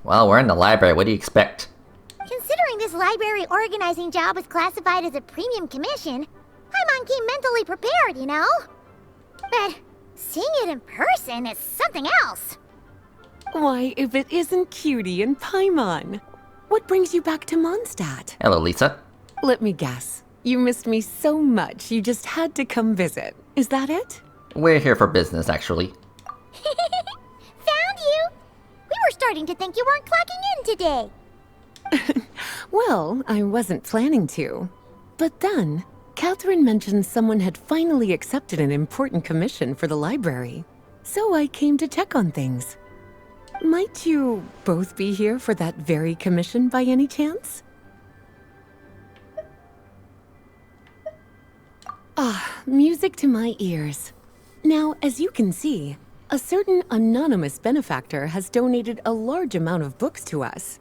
Well, we're in the library. What do you expect? Considering this library organizing job was classified as a premium commission, Paimon came mentally prepared, you know? But seeing it in person is something else. Why, if it isn't Cutie and Paimon? What brings you back to Mondstadt? Hello, Lisa. Let me guess. You missed me so much you just had to come visit. Is that it? We're here for business, actually. Found you! We were starting to think you weren't clocking in today. Well, I wasn't planning to. But then, Catherine mentioned someone had finally accepted an important commission for the library. So I came to check on things. Might you both be here for that very commission by any chance? Ah, music to my ears. Now, as you can see, a certain anonymous benefactor has donated a large amount of books to us.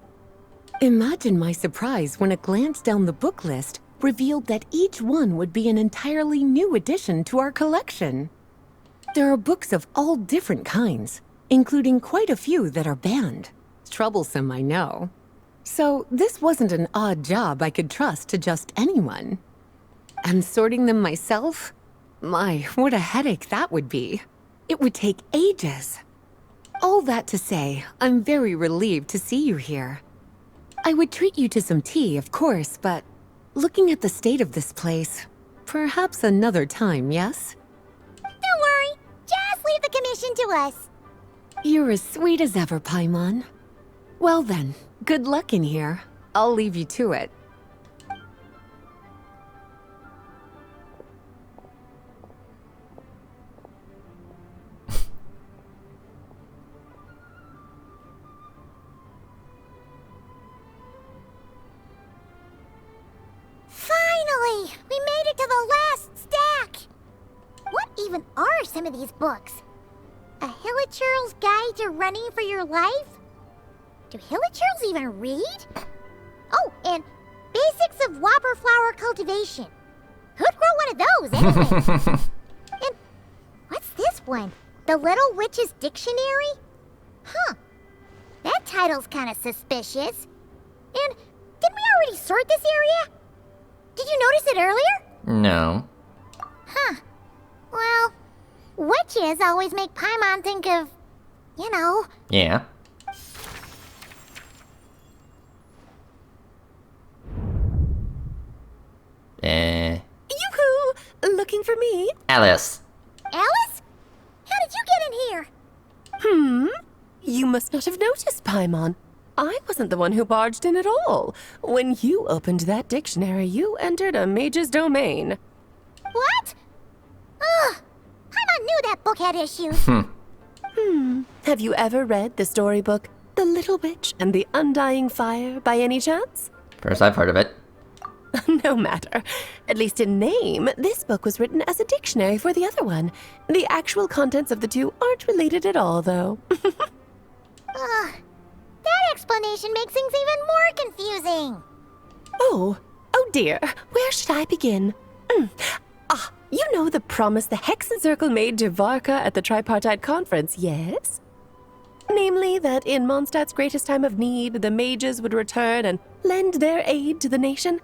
Imagine my surprise when a glance down the book list revealed that each one would be an entirely new addition to our collection. There are books of all different kinds, including quite a few that are banned. Troublesome, I know. So this wasn't an odd job I could trust to just anyone. And sorting them myself? My, what a headache that would be. It would take ages. All that to say, I'm very relieved to see you here. I would treat you to some tea, of course, but looking at the state of this place, perhaps another time, yes? Don't worry, just leave the commission to us. You're as sweet as ever, Paimon. Well then, good luck in here. I'll leave you to it. Finally! We made it to the last stack! What even are some of these books? A Hilichurl's Guide to Running for Your Life? Do Hilichurls even read? Oh, and Basics of Whopper Flower Cultivation. Who'd grow one of those, anyway? And what's this one? The Little Witch's Dictionary? Huh. That title's kinda suspicious. And didn't we already sort this area? Did you notice it earlier? No. Huh. Well, witches always make Paimon think of, you know. Yeah. Yoo-hoo! Looking for me? Alice. Alice? How did you get in here? You must not have noticed, Paimon. I wasn't the one who barged in at all. When you opened that dictionary, you entered a mage's domain. What? Ugh. Paimon knew that book had issues. Have you ever read the storybook, The Little Witch and the Undying Fire, by any chance? First I've heard of it. No matter. At least in name, this book was written as a dictionary for the other one. The actual contents of the two aren't related at all, though. Ugh. That explanation makes things even more confusing. Oh dear. Where should I begin? You know the promise the Hexen Circle made to Varka at the Tripartite Conference, yes? Namely, that in Mondstadt's greatest time of need, the mages would return and lend their aid to the nation?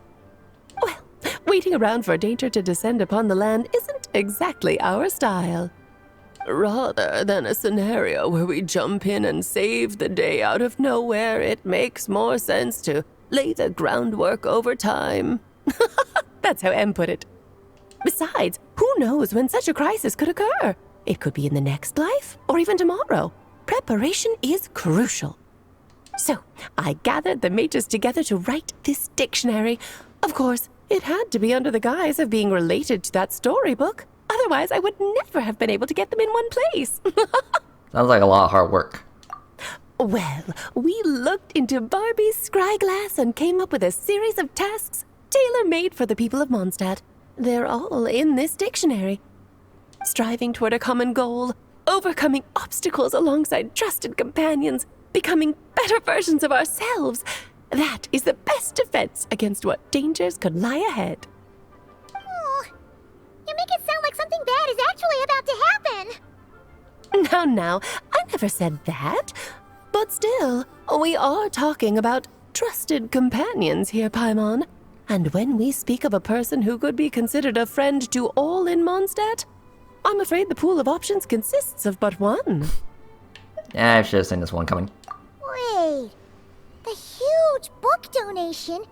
Well, waiting around for danger to descend upon the land isn't exactly our style. Rather than a scenario where we jump in and save the day out of nowhere, it makes more sense to lay the groundwork over time. That's how Em put it. Besides, who knows when such a crisis could occur? It could be in the next life, or even tomorrow. Preparation is crucial. So, I gathered the mages together to write this dictionary. Of course, it had to be under the guise of being related to that storybook. Otherwise, I would never have been able to get them in one place. Sounds like a lot of hard work. Well, we looked into Barbie's scryglass and came up with a series of tasks tailor-made for the people of Mondstadt. They're all in this dictionary. Striving toward a common goal, overcoming obstacles alongside trusted companions, becoming better versions of ourselves. That is the best defense against what dangers could lie ahead. Oh, you make it sound like something bad is actually about to happen. Now, I never said that. But still, We are talking about trusted companions here, Paimon. And when we speak of a person who could be considered a friend to all in Mondstadt, I'm afraid the pool of options consists of but one. Yeah, I should have seen this one coming. Wait, the huge book donation?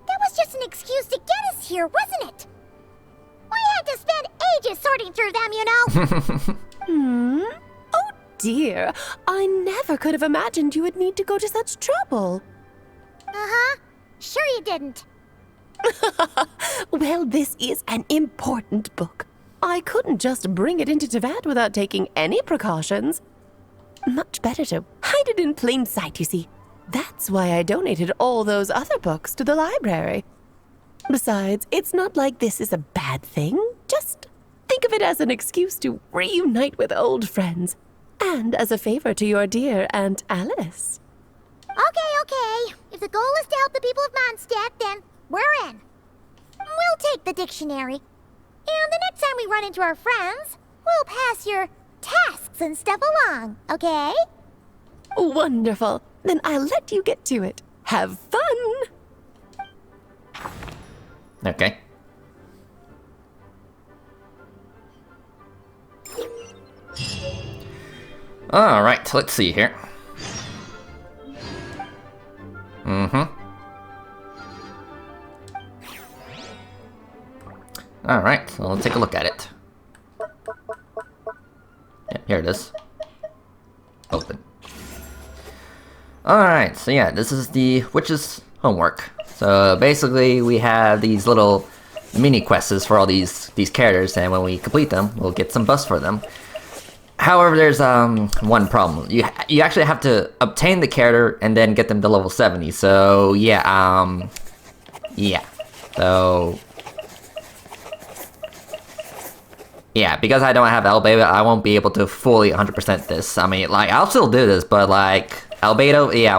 That was just an excuse to get us here, wasn't it? We had to spend ages sorting through them, you know? Oh dear, I never could have imagined you would need to go to such trouble. Uh-huh. Sure you didn't. Well, this is an important book. I couldn't just bring it into Teyvat without taking any precautions. Much better to hide it in plain sight, you see. That's why I donated all those other books to the library. Besides, it's not like this is a bad thing. Just think of it as an excuse to reunite with old friends. And as a favor to your dear Aunt Alice. Okay. If the goal is to help the people of Mondstadt, then we're in. We'll take the dictionary. And the next time we run into our friends, we'll pass your tasks and stuff along, okay? Wonderful. Then I'll let you get to it. Have fun! Okay. Alright, let's see here. Alright, so let's take a look at it. Yeah, here it is. Open. Alright, so yeah, this is the witch's homework. So basically we have these little mini quests for all these characters, and when we complete them, we'll get some buffs for them. However, there's one problem. You actually have to obtain the character and then get them to level 70. So yeah, So yeah, because I don't have Albedo, I won't be able to fully 100% this. I mean, like, I'll still do this, but like Albedo, yeah,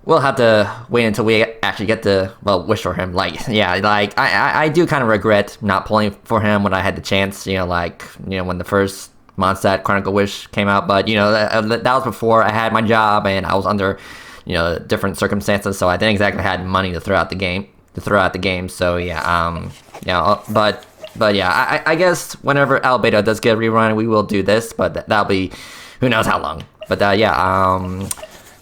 we'll have to wait until we actually get to, well, wish for him. Like, yeah, like, I do kind of regret not pulling for him when I had the chance, when the first Mondstadt Chronicle Wish came out, but, that was before I had my job, and I was under, different circumstances, so I didn't exactly have money to throw out the game, so, yeah, but yeah, I guess whenever Albedo does get a rerun, we will do this, but that'll be, who knows how long. But, yeah,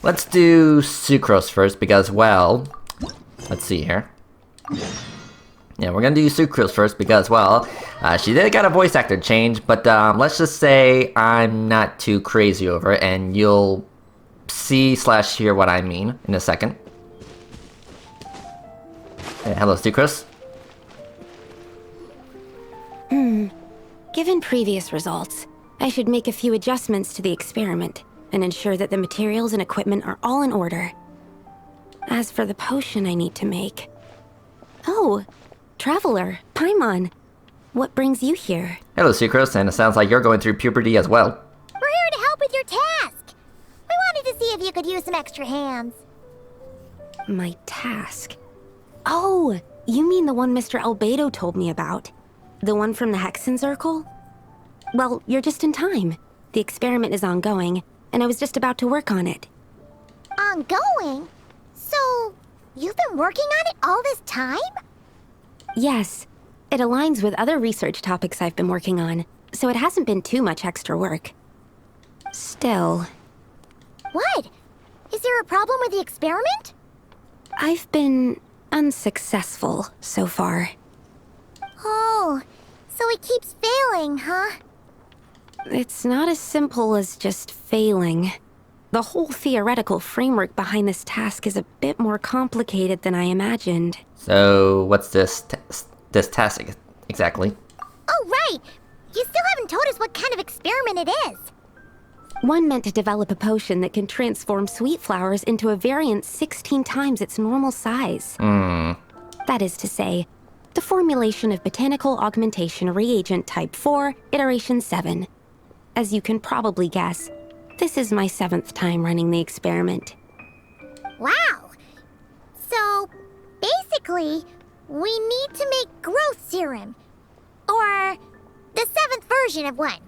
let's do Sucrose first, because, well, let's see here. Yeah, we're gonna do Sucrose first, because, well, she did get a voice actor change, but, let's just say I'm not too crazy over it, and you'll see/hear what I mean in a second. Hello, Sucrose. Given previous results, I should make a few adjustments to the experiment and ensure that the materials and equipment are all in order. As for the potion I need to make... Oh, Traveler, Paimon, what brings you here? Hello, Sucrose, and it sounds like you're going through puberty as well. We're here to help with your task. We wanted to see if you could use some extra hands. My task? Oh, you mean the one Mr. Albedo told me about? The one from the Hexenzirkel? Well, you're just in time. The experiment is ongoing, and I was just about to work on it. Ongoing? So, you've been working on it all this time? Yes. It aligns with other research topics I've been working on, so it hasn't been too much extra work. Still... What? Is there a problem with the experiment? I've been unsuccessful so far. Oh, so it keeps failing, huh? It's not as simple as just failing. The whole theoretical framework behind this task is a bit more complicated than I imagined. So, what's this task exactly? Oh, right! You still haven't told us what kind of experiment it is. One meant to develop a potion that can transform sweet flowers into a variant 16 times its normal size. That is to say, the formulation of botanical augmentation reagent type 4, iteration 7. As you can probably guess, this is my 7th time running the experiment. Wow! So, basically, we need to make growth serum. Or the 7th version of one.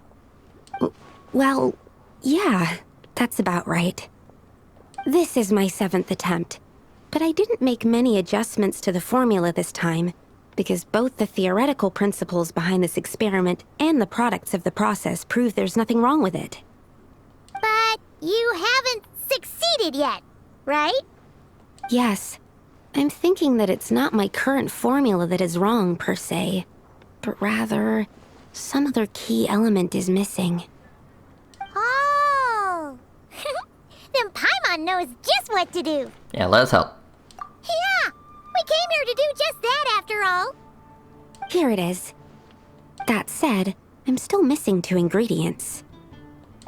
Well, yeah, That's about right. This is my 7th attempt, but I didn't make many adjustments to the formula this time, because both the theoretical principles behind this experiment and the products of the process prove there's nothing wrong with it. But you haven't succeeded yet, right? Yes, I'm thinking that it's not my current formula that is wrong, per se, but rather, some other key element is missing. Oh! Then Paimon knows just what to do. Yeah, let us help. Yeah! We came here to do just that after all. Here it is. That said, I'm still missing 2 ingredients.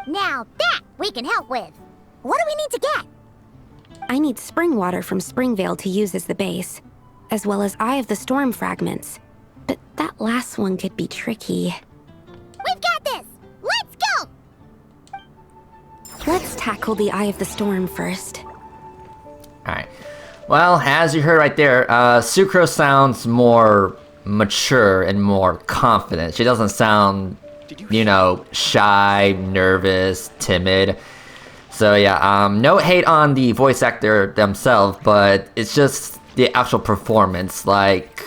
Now that we can help with. What do we need to get? I need spring water from Springvale to use as the base, as well as Eye of the Storm fragments. But that last one could be tricky. We've got this! Let's go! Let's tackle the Eye of the Storm first. Alright. Well, as you heard right there, Sucrose sounds more mature and more confident. She doesn't sound, you know, shy, nervous, timid. So yeah, no hate on the voice actor themselves, but it's just the actual performance. Like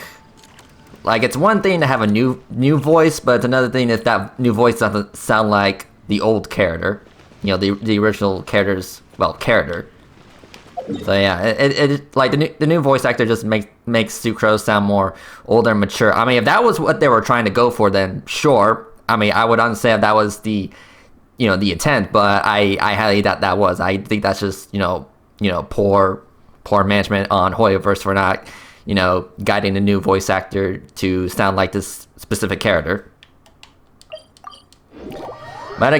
it's one thing to have a new voice, but it's another thing if that new voice doesn't sound like the old character. You know, the original character's, well, character. So yeah, it like the new voice actor just makes Sucrose sound more older and mature. I mean, if that was what they were trying to go for, then sure. I mean, I would understand if that was the intent, but I highly doubt that was. I think that's just poor management on Hoyoverse for not guiding the new voice actor to sound like this specific character. But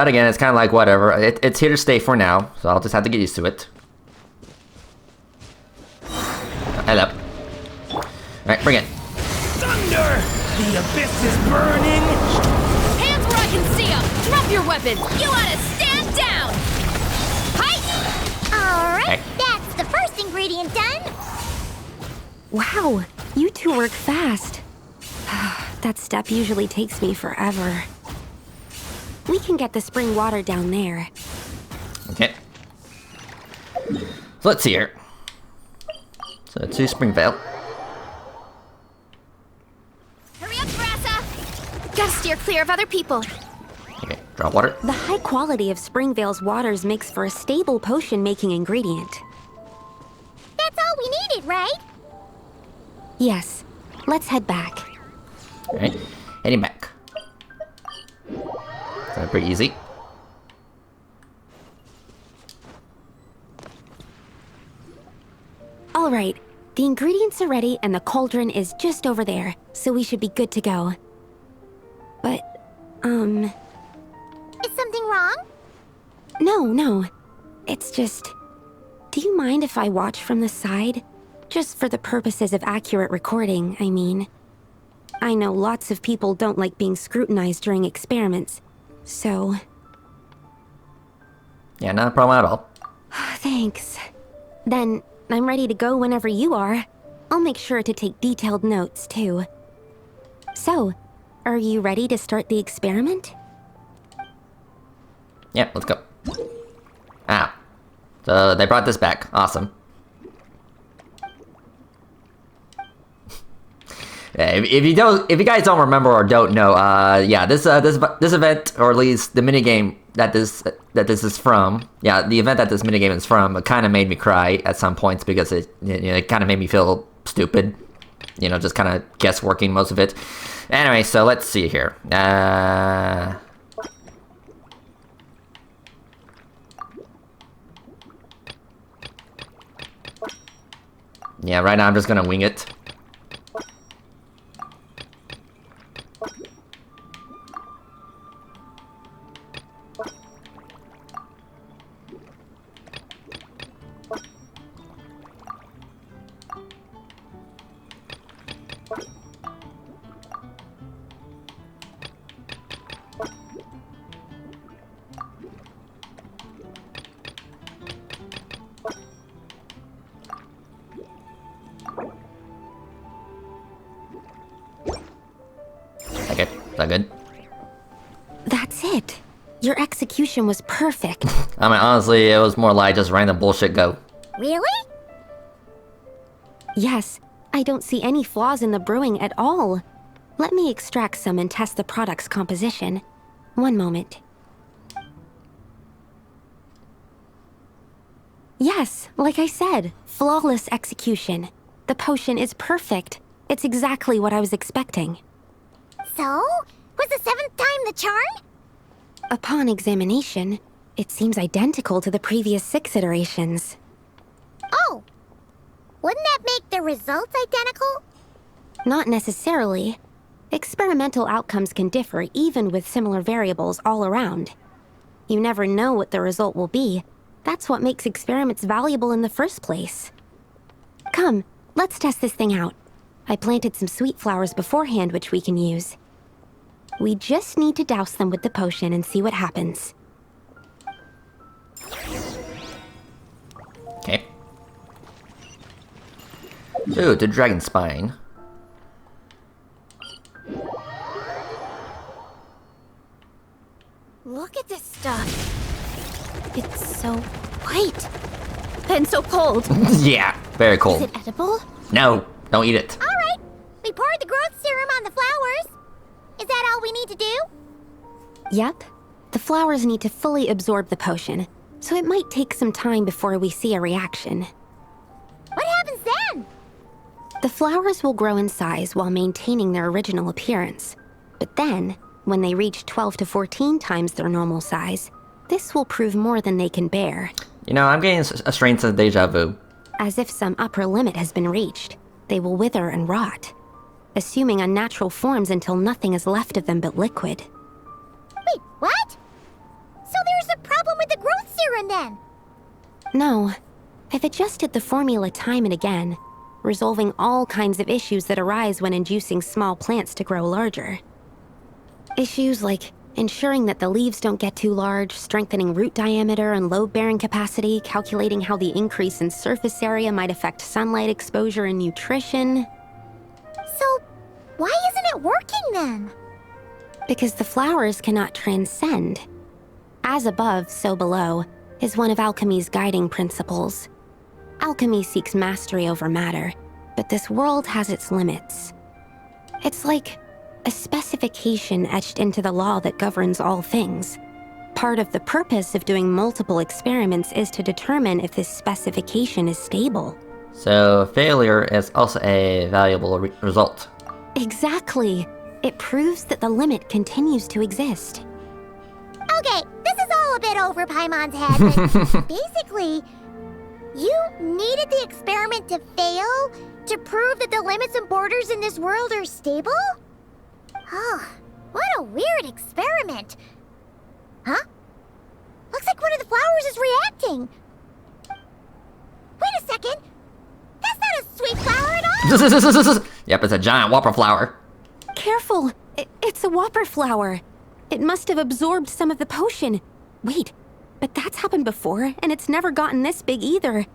again, it's kind of like whatever. It's here to stay for now, so I'll just have to get used to it. Hello. Alright, bring it. Thunder! The abyss is burning! Hands where I can see them! Drop your weapons! You ought to stand down! Hi! Alright, Hey. that's the first ingredient done. Wow, you 2 work fast. That step usually takes me forever. We can get the spring water down there. Okay. So let's see here. So to Springvale. Hurry up, Brassa! Gotta steer clear of other people. Okay, drop water. The high quality of Springvale's waters makes for a stable potion-making ingredient. That's all we needed, right? Yes, let's head back. Alright, heading back. So pretty easy. All right, the ingredients are ready and the cauldron is just over there, so we should be good to go. But, Is something wrong? no. It's just... Do you mind if I watch from the side? Just for the purposes of accurate recording, I mean. I know lots of people don't like being scrutinized during experiments, so... Yeah, not a problem at all. Thanks. Then, I'm ready to go whenever you are. I'll make sure to take detailed notes, too. So, are you ready to start the experiment? Yeah, let's go. Ah. So they brought this back. Awesome. Yeah, if you guys don't remember or don't know, yeah, this event, or at least the minigame that this is from, yeah, the event that this minigame is from, it kind of made me cry at some points because it kind of made me feel stupid, just kind of guessworking most of it. Anyway, so let's see here. Yeah, right now I'm just gonna wing it. Okay, is that good? That's it. Your execution was perfect. I mean, honestly, it was more like just random bullshit go. Really? Yes, I don't see any flaws in the brewing at all. Let me extract some and test the product's composition. One moment. Yes, like I said, flawless execution. The potion is perfect. It's exactly what I was expecting. So? Was the 7th time the charm? Upon examination, it seems identical to the previous 6 iterations. Oh. Wouldn't that make the results identical? Not necessarily. Experimental outcomes can differ even with similar variables all around. You never know what the result will be. That's what makes experiments valuable in the first place. Come, let's test this thing out. I planted some sweet flowers beforehand which we can use. We just need to douse them with the potion and see what happens. Okay. Ooh, the dragon spine. Look at this stuff. It's so white. And so cold. Yeah, very Is cold. it edible? No, don't eat it. Alright. We poured the growth serum on the flowers. Is that all we need to do? Yep. The flowers need to fully absorb the potion, so it might take some time before we see a reaction. What happens then? The flowers will grow in size while maintaining their original appearance. But then, when they reach 12 to 14 times their normal size, this will prove more than they can bear. You know, I'm getting a strange sense of deja vu. As if some upper limit has been reached, they will wither and rot, assuming unnatural forms until nothing is left of them but liquid. Wait, what? So there's a problem with the growth serum then? No, I've adjusted the formula time and again, resolving all kinds of issues that arise when inducing small plants to grow larger. Issues like ensuring that the leaves don't get too large, strengthening root diameter and load-bearing capacity, calculating how the increase in surface area might affect sunlight exposure and nutrition. So, why isn't it working then? Because the flowers cannot transcend. As above, so below, is one of alchemy's guiding principles. Alchemy seeks mastery over matter, but this world has its limits. It's like a specification etched into the law that governs all things. Part of the purpose of doing multiple experiments is to determine if this specification is stable. So, failure is also a valuable result. Exactly. It proves that the limit continues to exist. Okay, this is all a bit over Paimon's head, but basically, you needed the experiment to fail to prove that the limits and borders in this world are stable? Oh, what a weird experiment. Huh? Looks like one of the flowers is reacting. Wait a second. That's not a sweet flower at all. Yep, it's a giant whopper flower. Careful! It's a whopper flower. It must have absorbed some of the potion. Wait, but that's happened before, and it's never gotten this big either.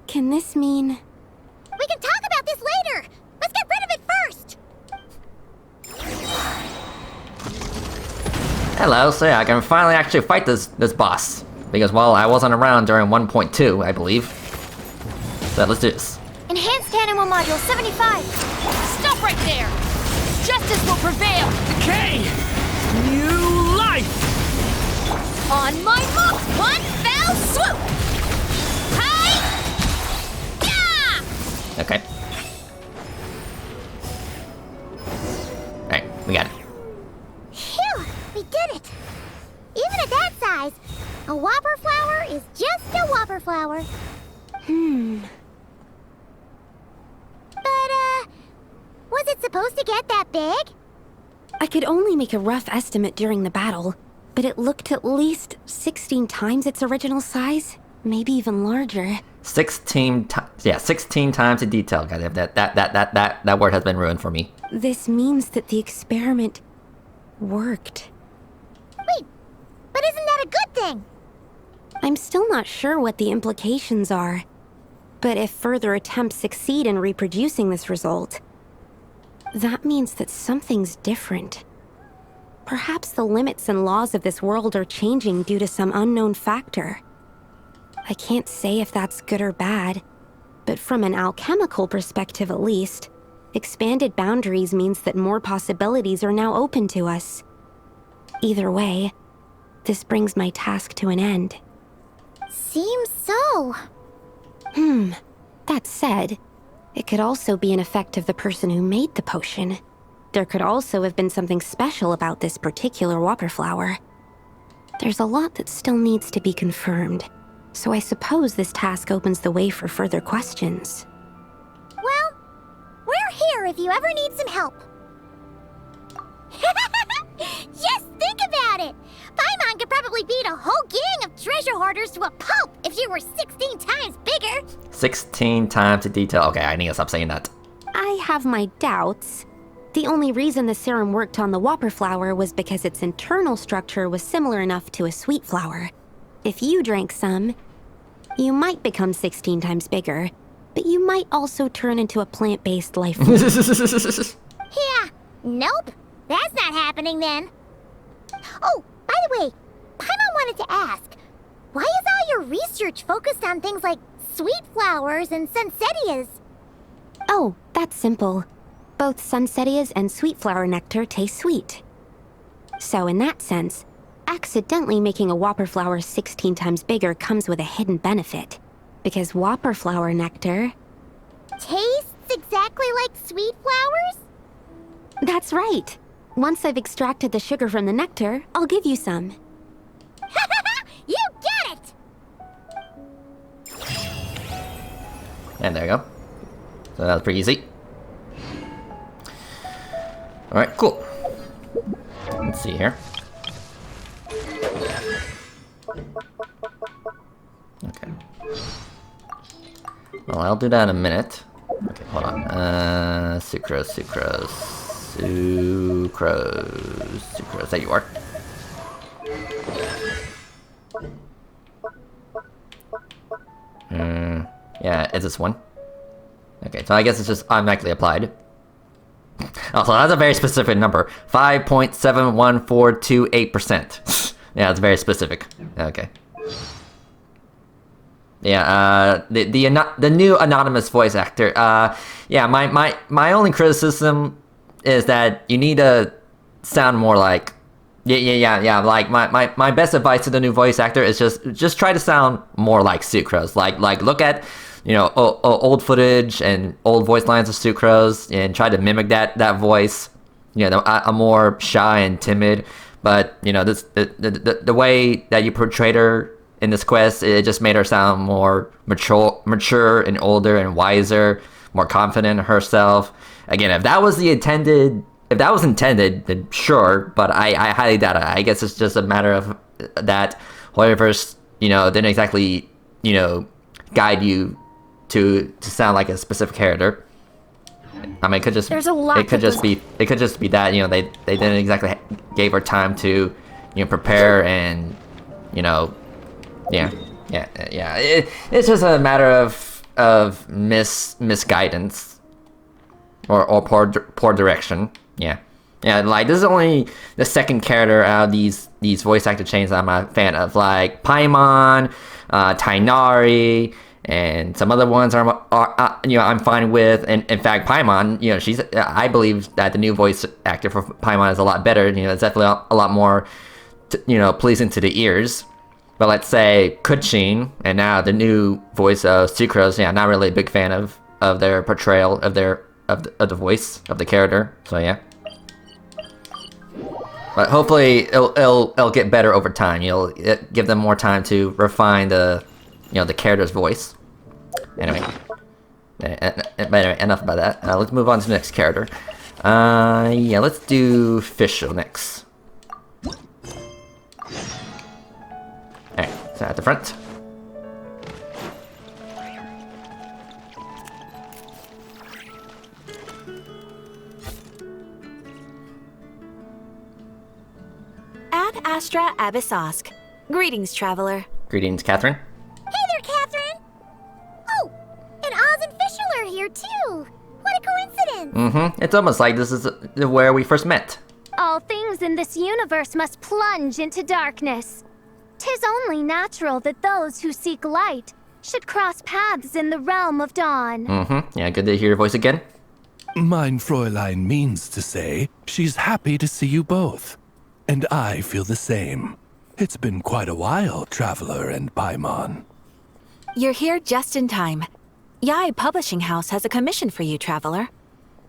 Can this mean... We can talk about this later. Let's get rid of it first. Hello, so yeah, I can finally actually fight this boss. Because, well, I wasn't around during 1.2, I believe. So let's do this. Enhanced Animal Module 75. Stop right there. Justice will prevail. Decay! New life! On my mark, one fell swoop. Hi! Yeah! Okay. Alright, we got it. Phew, we did it. Even at that size, a whopper flower is just a whopper flower. But, was it supposed to get that big? I could only make a rough estimate during the battle, but it looked at least 16 times its original size, maybe even larger. 16 times the detail, goddamn. That word has been ruined for me. This means that the experiment worked. Wait, but isn't that a good thing? I'm still not sure what the implications are, but if further attempts succeed in reproducing this result, that means that something's different. Perhaps the limits and laws of this world are changing due to some unknown factor. I can't say if that's good or bad, but from an alchemical perspective at least, expanded boundaries means that more possibilities are now open to us. Either way, this brings my task to an end. Seems so. That said, it could also be an effect of the person who made the potion. There could also have been something special about this particular whopper flower. There's a lot that still needs to be confirmed, so I suppose this task opens the way for further questions. Well, we're here if you ever need some help. Just think about it! Paimon could probably beat a whole gang of treasure hoarders to a pulp if she were 16 times bigger! 16 times the detail. Okay, I need to stop saying that. I have my doubts. The only reason the serum worked on the whopper flower was because its internal structure was similar enough to a sweet flower. If you drank some, you might become 16 times bigger, but you might also turn into a plant-based life form. Yeah, nope. That's not happening then. Oh, by the way, Paimon wanted to ask, why is all your research focused on things like sweet flowers and sunsettias? Oh, that's simple. Both sunsettias and sweet flower nectar taste sweet. So in that sense, accidentally making a whopper flower 16 times bigger comes with a hidden benefit. Because whopper flower nectar... Tastes exactly like sweet flowers? That's right. Once I've extracted the sugar from the nectar, I'll give you some. You get it! And there you go. So that was pretty easy. Alright, cool. Let's see here. Okay. Well, I'll do that in a minute. Okay, hold on. Sucrose. There you are. Yeah, it's this one. Okay, so I guess it's just automatically applied. Also, that's a very specific number. 5.71428%. Yeah, it's very specific. Okay. Yeah, the new anonymous voice actor. Yeah, my only criticism is that you need to sound more like... Yeah. Like, my best advice to the new voice actor is just try to sound more like Sucrose. Like look at, you know, old footage and old voice lines of Sucrose and try to mimic that voice. You know, I'm more shy and timid, but you know, the way that you portrayed her in this quest, it just made her sound more mature and older and wiser, more confident in herself. Again, if that was intended, then sure, but I highly doubt it. I guess it's just a matter of that Hoyoverse, you know, didn't exactly, you know, guide you to sound like a specific character. I mean, it could just There's a lot it could just be that, you know, they didn't exactly gave her time to, you know, prepare and, you know, yeah. It's just a matter of misguidance. Or poor direction. Yeah, like this is only the second character out of these voice actor chains I'm a fan of. Like Paimon, Tainari, and some other ones are you know, I'm fine with. And in fact, Paimon, you know, I believe that the new voice actor for Paimon is a lot better. You know, it's definitely a lot more, you know, pleasing to the ears. But let's say Kuchin and now the new voice of Sucrose, yeah, I'm not really a big fan of their portrayal of the voice of the character. So yeah, but hopefully it'll get better over time. You'll give them more time to refine the character's voice. Anyway, enough about that. Let's move on to the next character. Yeah, let's do Fischl next. Alright, so at the front. Ad Astra Abyssosk. Greetings, traveler. Greetings, Catherine. Hey there, Catherine! Oh, and Oz and Fischl are here too! What a coincidence! It's almost like this is where we first met. All things things in this universe must plunge into darkness. 'Tis only natural that those who seek light should cross paths in the realm of dawn. Yeah, good to hear your voice again. Mein Fräulein means to say she's happy to see you both. And I feel the same. It's been quite a while, Traveler and Paimon. You're here just in time. Yai Publishing House has a commission for you, Traveler.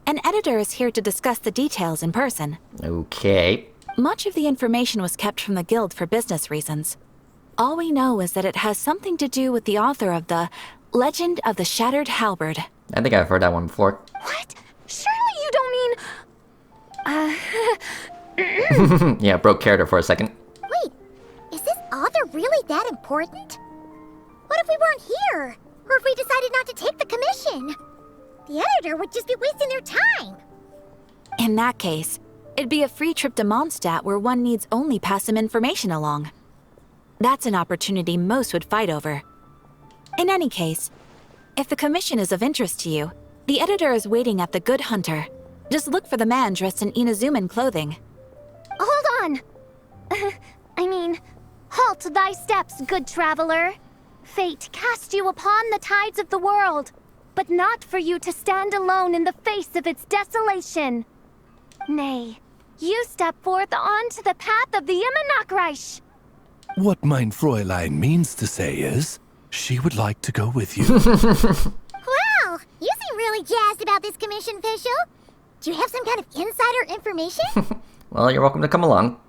An editor is here to discuss the details in person. Okay. Much of the information was kept from the Guild for business reasons. All we know is that it has something to do with the author of the Legend of the Shattered Halberd. I think I've heard that one before. What? Surely you don't mean... Yeah, broke character for a second. Wait, is this author really that important? What if we weren't here? Or if we decided not to take the commission? The editor would just be wasting their time. In that case, it'd be a free trip to Mondstadt where one needs only pass some information along. That's an opportunity most would fight over. In any case, if the commission is of interest to you, the editor is waiting at the Good Hunter. Just look for the man dressed in Inazuman clothing. Hold on! Halt thy steps, good traveler. Fate cast you upon the tides of the world, but not for you to stand alone in the face of its desolation. Nay, you step forth onto the path of the Immernachtreich. What mein Fräulein means to say is, she would like to go with you. Wow, you seem really jazzed about this commission, Fischl. Do you have some kind of insider information? Well, you're welcome to come along.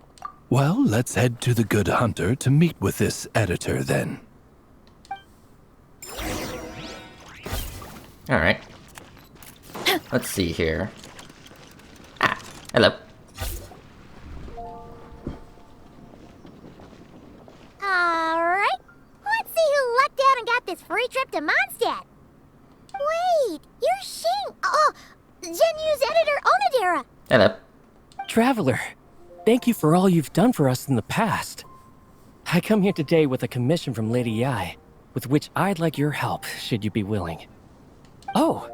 Well, let's head to the Good Hunter to meet with this editor then. Alright. Let's see here. Ah, hello. Alright, let's see who lucked out and got this free trip to Mondstadt. Wait, you're Shing. Oh, Genu's editor, Onodera. Hello. Traveler, thank you for all you've done for us in the past. I come here today with a commission from Lady Yai, with which I'd like your help, should you be willing. Oh,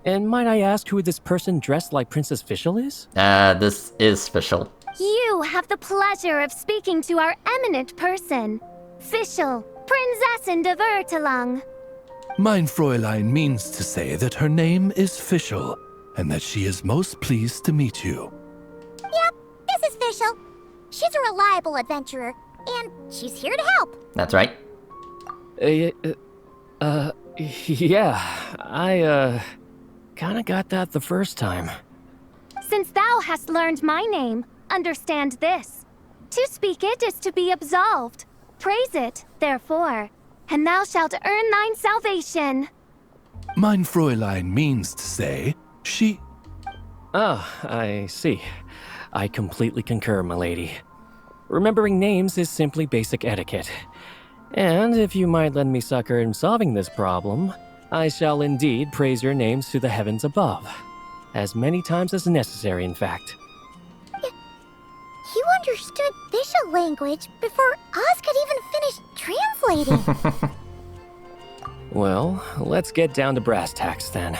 and might I ask who this person dressed like Princess Fischl is? This is Fischl. You have the pleasure of speaking to our eminent person, Fischl, Prinzessin de Vertelung. Mein Fräulein means to say that her name is Fischl, and that she is most pleased to meet you. Yep, this is Fischl. She's a reliable adventurer, and she's here to help. That's right. Yeah, I, kinda got that the first time. Since thou hast learned my name, understand this. To speak it is to be absolved. Praise it, therefore, and thou shalt earn thine salvation. Mein Fräulein means to say, she... Ah, I see. I completely concur, my lady. Remembering names is simply basic etiquette. And if you might lend me succor in solving this problem, I shall indeed praise your names to the heavens above. As many times as necessary, in fact. You understood Fischl language before Oz could even finish translating. Well, let's get down to brass tacks then.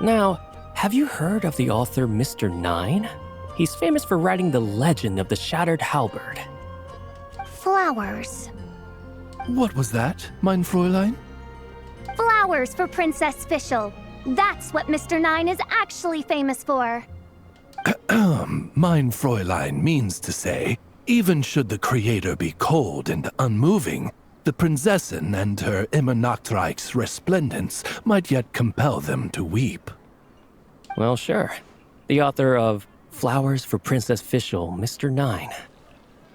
Now, have you heard of the author Mr. Nine? He's famous for writing the legend of the Shattered Halberd. Flowers. What was that, mein Fräulein? Flowers for Princess Fischl. That's what Mr. Nine is actually famous for. Mein Fräulein means to say, even should the creator be cold and unmoving, the Prinzessin and her Immernachtreich's resplendence might yet compel them to weep. Well, sure. The author of Flowers for Princess Fischl, Mr. Nine.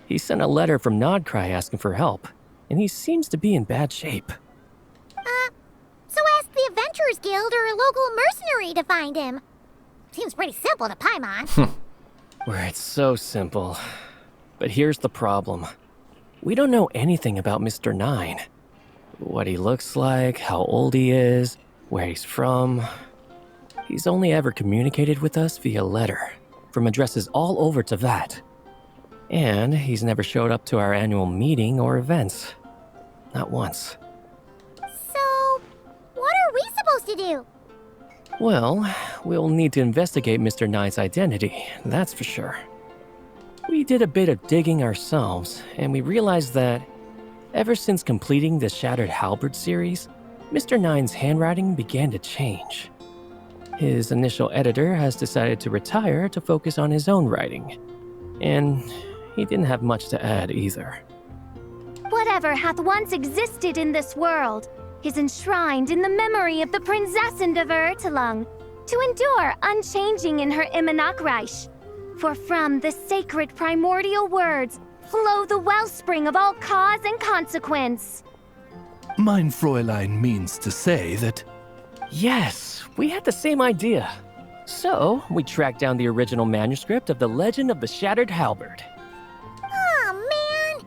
He sent a letter from Nodcry asking for help, and he seems to be in bad shape. So ask the Adventurers Guild or a local mercenary to find him. Seems pretty simple to Paimon. Where it's so simple. But here's the problem. We don't know anything about Mr. Nine. What he looks like, how old he is, where he's from. He's only ever communicated with us via letter, from addresses all over Teyvat. And he's never showed up to our annual meeting or events. Not once. So, what are we supposed to do? Well, we'll need to investigate Mr. Nine's identity, that's for sure. We did a bit of digging ourselves, and we realized that ever since completing the Shattered Halberd series, Mr. Nine's handwriting began to change. His initial editor has decided to retire to focus on his own writing, and he didn't have much to add either. Whatever hath once existed in this world is enshrined in the memory of the Prinzessin de Vertelung, to endure unchanging in her Immanakreich. For from the sacred primordial words flow the wellspring of all cause and consequence. Mein Fräulein means to say that... Yes, we had the same idea. So, we tracked down the original manuscript of The Legend of the Shattered Halberd. Aw, man!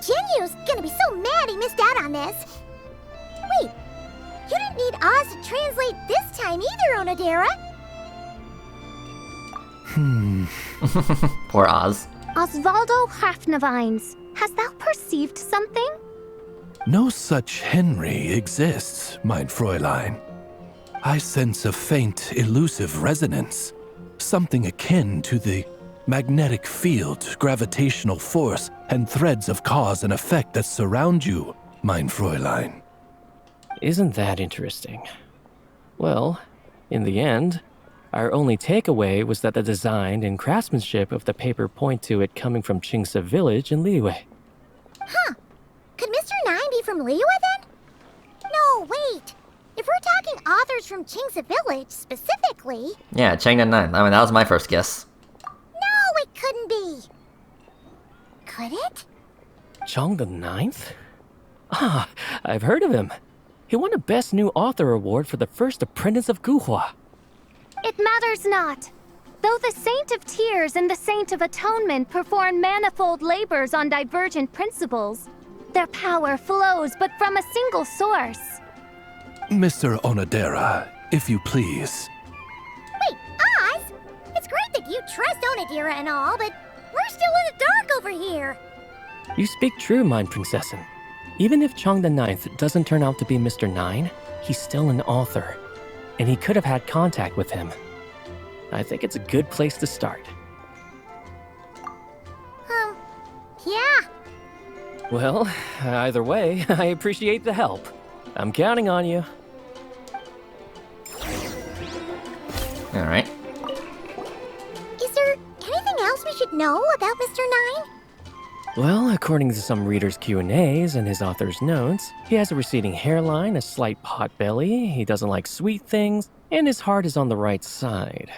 Genyu's gonna be so mad he missed out on this. Wait, you didn't need Oz to translate this time either, Onodera. Poor Oz. Osvaldo Hafnavines, hast thou perceived something? No such Henry exists, mein Fräulein. I sense a faint, elusive resonance. Something akin to the magnetic field, gravitational force, and threads of cause and effect that surround you, mein Fräulein. Isn't that interesting? Well, in the end, our only takeaway was that the design and craftsmanship of the paper point to it coming from Qingse village in Liyue. Huh. Could Mr. Nine be from Liyue then? No, wait. If we're talking authors from Qingse village specifically... Yeah, Chang'e 9. I mean, that was my first guess. No, it couldn't be. Could it? Chong the Ninth? Ah, I've heard of him. He won a Best New Author award for the first apprentice of Guhua. It matters not. Though the Saint of Tears and the Saint of Atonement perform manifold labors on divergent principles, their power flows but from a single source. Mr. Onodera, if you please. Wait, Oz? It's great that you trust Onodera and all, but we're still in the dark over here. You speak true, mein Prinzessin. Even if Chong the Ninth doesn't turn out to be Mr. Nine, he's still an author, and he could have had contact with him. I think it's a good place to start. Yeah. Well, either way, I appreciate the help. I'm counting on you. Alright. Is there anything else we should know about Mr. Nine? Well, according to some readers' Q&As and his author's notes, he has a receding hairline, a slight pot belly, he doesn't like sweet things, and his heart is on the right side.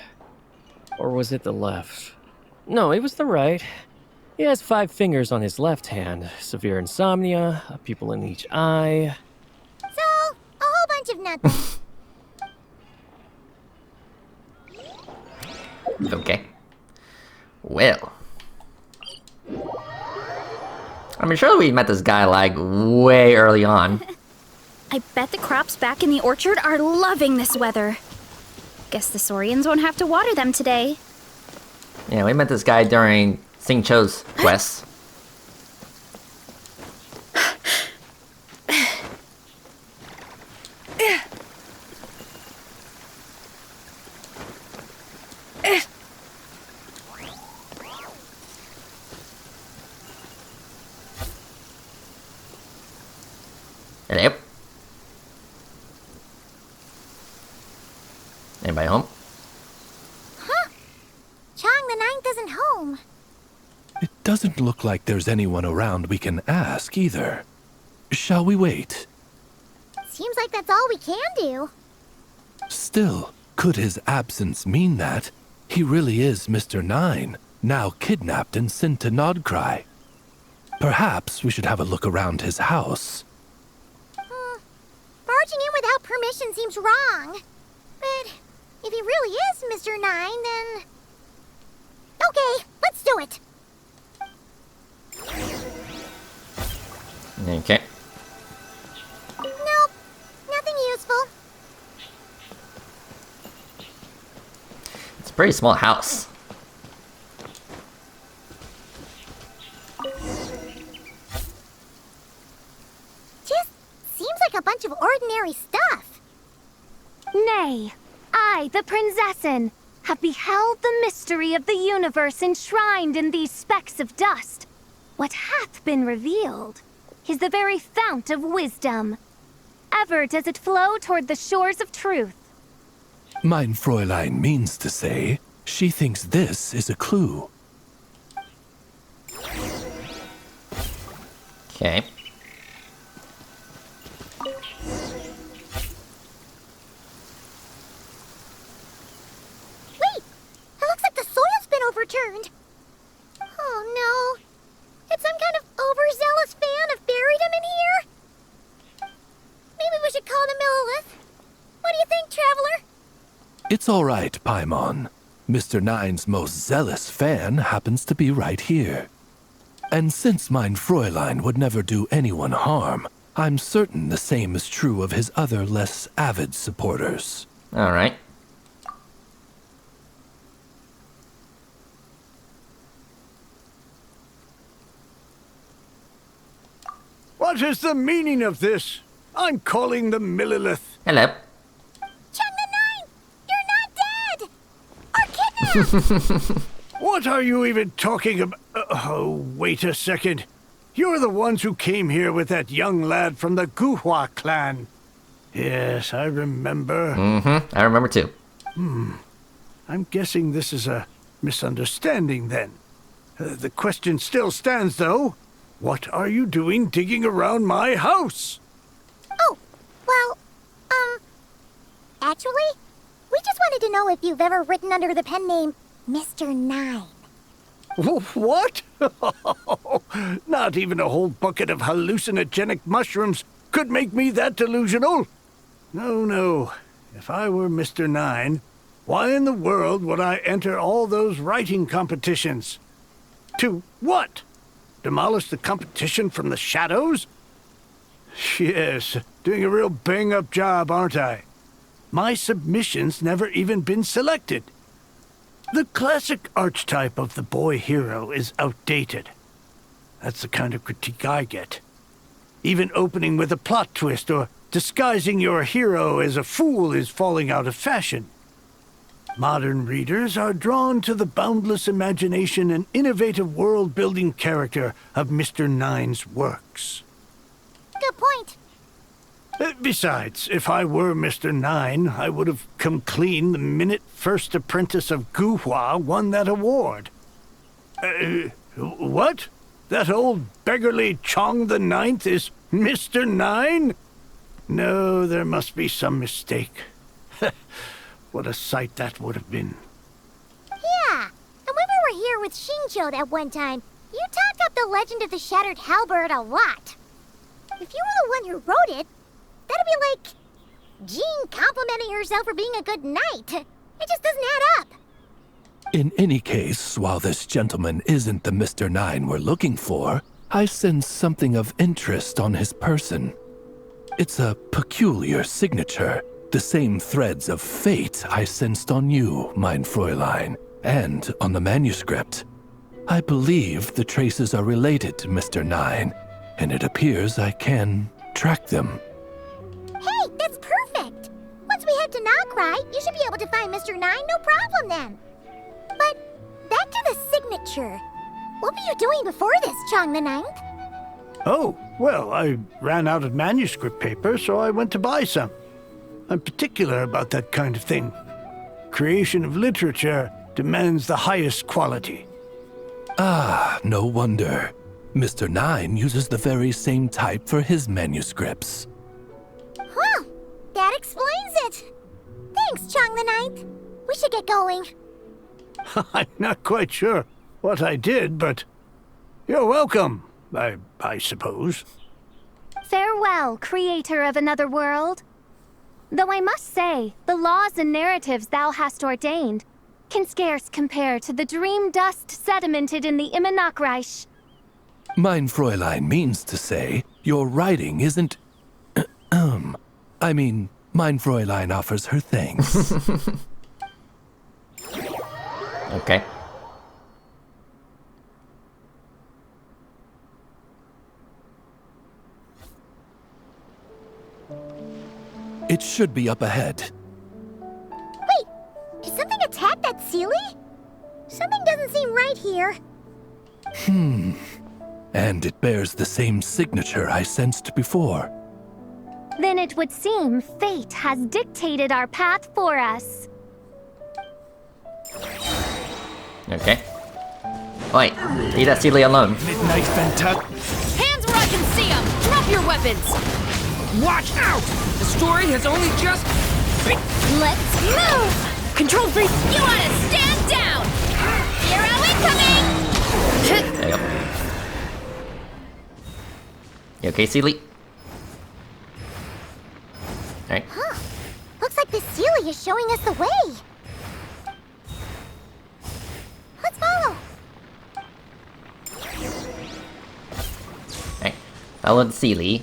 Or was it the left? No, it was the right. He has 5 fingers on his left hand, severe insomnia, a pupil in each eye. So, a whole bunch of nothing. Okay. Well. I mean, surely we met this guy, like, way early on. I bet the crops back in the orchard are loving this weather. Guess the Saurians won't have to water them today. Yeah, we met this guy during Sing Cho's quest. Hello? Anybody home? Huh? Chang the Ninth isn't home. It doesn't look like there's anyone around we can ask either. Shall we wait? Seems like that's all we can do. Still, could his absence mean that he really is Mr. Nine, now kidnapped and sent to Nodcry? Perhaps we should have a look around his house. Barging in without permission seems wrong. But if he really is Mr. Nine, then... Okay, let's do it. Okay. Nope, nothing useful. It's a pretty small house. Just seems like a bunch of ordinary stuff. Nay, I, the Prinzessin, have beheld the mystery of the universe enshrined in these specks of dust. What hath been revealed is the very fount of wisdom. Ever does it flow toward the shores of truth. Mein Fräulein means to say, she thinks this is a clue. Okay. Wait! It looks like the soil's been overturned. Oh no. Did some kind of overzealous fan have buried him in here? Maybe we should call him Lilith. What do you think, Traveler? It's all right, Paimon. Mr. Nine's most zealous fan happens to be right here. And since mein Fräulein would never do anyone harm, I'm certain the same is true of his other less avid supporters. Alright. What is the meaning of this? I'm calling the Millilith. Hello. Chung the Nine! You're not dead! Or kidnapped! What are you even talking about? Oh, wait a second. You're the ones who came here with that young lad from the Guhua clan. Yes, I remember. I remember too. I'm guessing this is a misunderstanding then. The question still stands though. What are you doing digging around my house? Oh, well, actually, we just wanted to know if you've ever written under the pen name Mr. Nine. What? Not even a whole bucket of hallucinogenic mushrooms could make me that delusional. No. If I were Mr. Nine, why in the world would I enter all those writing competitions? To what? Demolish the competition from the shadows? Yes, doing a real bang-up job, aren't I? My submission's never even been selected. The classic archetype of the boy hero is outdated. That's the kind of critique I get. Even opening with a plot twist or disguising your hero as a fool is falling out of fashion. Modern readers are drawn to the boundless imagination and innovative world-building character of Mr. Nine's works. Good point. Besides, if I were Mr. Nine, I would have come clean the minute First Apprentice of Guhua won that award. What? That old beggarly Chong the Ninth is Mr. Nine? No, there must be some mistake. What a sight that would have been. Yeah, and when we were here with Shinjo that one time, you talked up the legend of the Shattered Halberd a lot. If you were the one who wrote it, that'd be like Jean complimenting herself for being a good knight. It just doesn't add up. In any case, while this gentleman isn't the Mr. Nine we're looking for, I sense something of interest on his person. It's a peculiar signature, the same threads of fate I sensed on you, mein Fräulein, and on the manuscript. I believe the traces are related to Mr. Nine, and it appears I can track them. Hey, that's perfect! Once we head to Nagrai, you should be able to find Mr. Nine, no problem then. But back to the signature. What were you doing before this, Chong the Ninth? Oh, well, I ran out of manuscript paper, so I went to buy some. I'm particular about that kind of thing. Creation of literature demands the highest quality. Ah, no wonder. Mr. Nine uses the very same type for his manuscripts. Well, that explains it. Thanks, Chong the Ninth. We should get going. I'm not quite sure what I did, but you're welcome, I suppose. Farewell, creator of another world. Though I must say, the laws and narratives thou hast ordained can scarce compare to the dream dust sedimented in the Immanakreich. Mein Fräulein means to say, your writing isn't... I mean, mein Fräulein offers her thanks. Okay. It should be up ahead. Wait, did something attack that And it bears the same signature I sensed before. Then it would seem fate has dictated our path for us. Okay. Wait, leave that Sealy alone. Midnight Fantastic. Hands where I can see them! Drop your weapons! Watch out! The story has only just... Let's move! Control freak! You wanna stand down! Hero incoming! There you go. You okay, Sealy? Alright. Huh. Looks like the Sealy is showing us the way. Let's follow. Alright. Follow the Sealy.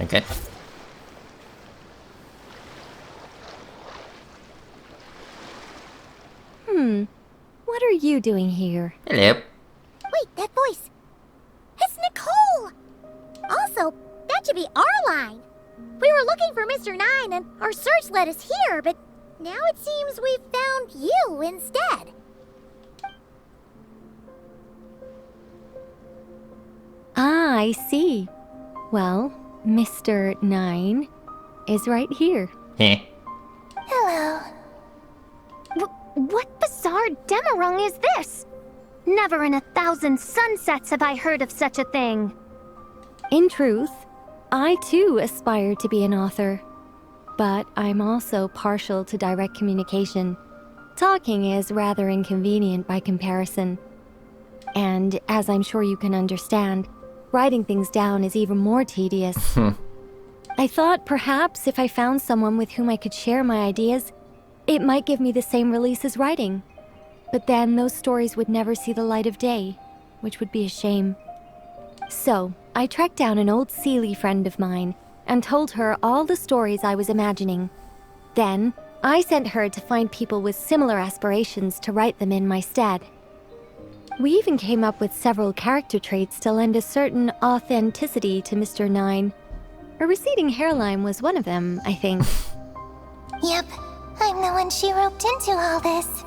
Okay. What are you doing here? Hello. Wait, that voice. It's Nicole. Also, that should be our line. We were looking for Mr. Nine and our search led us here, but now it seems we've found you instead. Ah, I see. Well, Mr. Nine is right here. Heh. Hello. What bizarre demarung is this? Never in 1,000 sunsets have I heard of such a thing. In truth, I too aspire to be an author. But I'm also partial to direct communication. Talking is rather inconvenient by comparison. And as I'm sure you can understand, writing things down is even more tedious. I thought perhaps if I found someone with whom I could share my ideas, it might give me the same release as writing. But then those stories would never see the light of day, which would be a shame. So, I tracked down an old Sealy friend of mine and told her all the stories I was imagining. Then, I sent her to find people with similar aspirations to write them in my stead. We even came up with several character traits to lend a certain authenticity to Mr. Nine. A receding hairline was one of them, I think. Yep, I'm the one she roped into all this.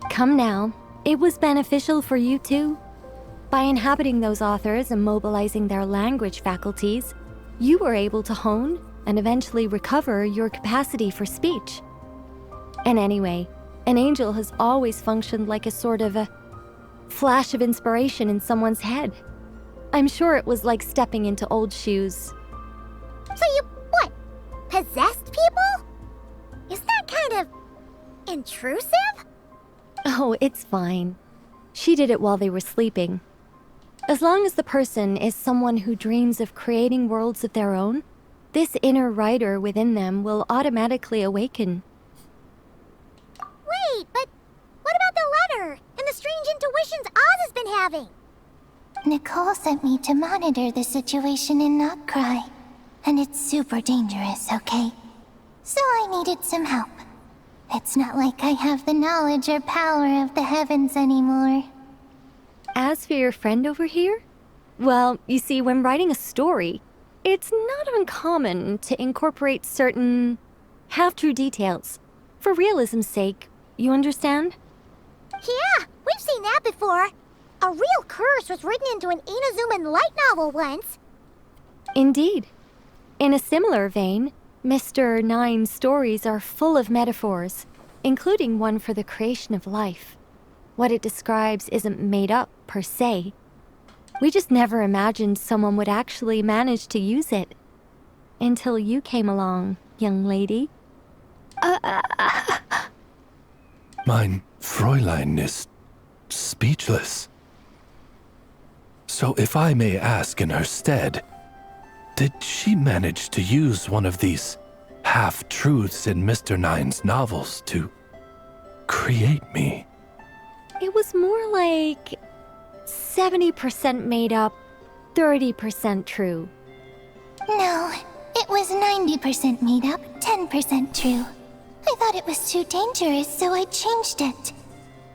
Come now, it was beneficial for you too. By inhabiting those authors and mobilizing their language faculties, you were able to hone and eventually recover your capacity for speech. And anyway, an angel has always functioned like a sort of a flash of inspiration in someone's head. I'm sure it was like stepping into old shoes. So you, what, possessed people? Isn't that kind of intrusive? Oh, it's fine. She did it while they were sleeping. As long as the person is someone who dreams of creating worlds of their own, this inner writer within them will automatically awaken. Wait, but what about the letter and the strange intuitions Oz has been having? Nicole sent me to monitor the situation in Notcry. And it's super dangerous, okay? So I needed some help. It's not like I have the knowledge or power of the heavens anymore. As for your friend over here? Well, you see, when writing a story, it's not uncommon to incorporate certain half-true details. For realism's sake, you understand? Yeah, we've seen that before. A real curse was written into an Inazuman light novel once. Indeed. In a similar vein, Mr. Nine's stories are full of metaphors, including one for the creation of life. What it describes isn't made up, per se. We just never imagined someone would actually manage to use it. Until you came along, young lady. Mein Fräulein is speechless. So if I may ask in her stead, did she manage to use one of these half-truths in Mr. Nine's novels to create me? It was more like 70% made up, 30% true. No, it was 90% made up, 10% true. I thought it was too dangerous, so I changed it.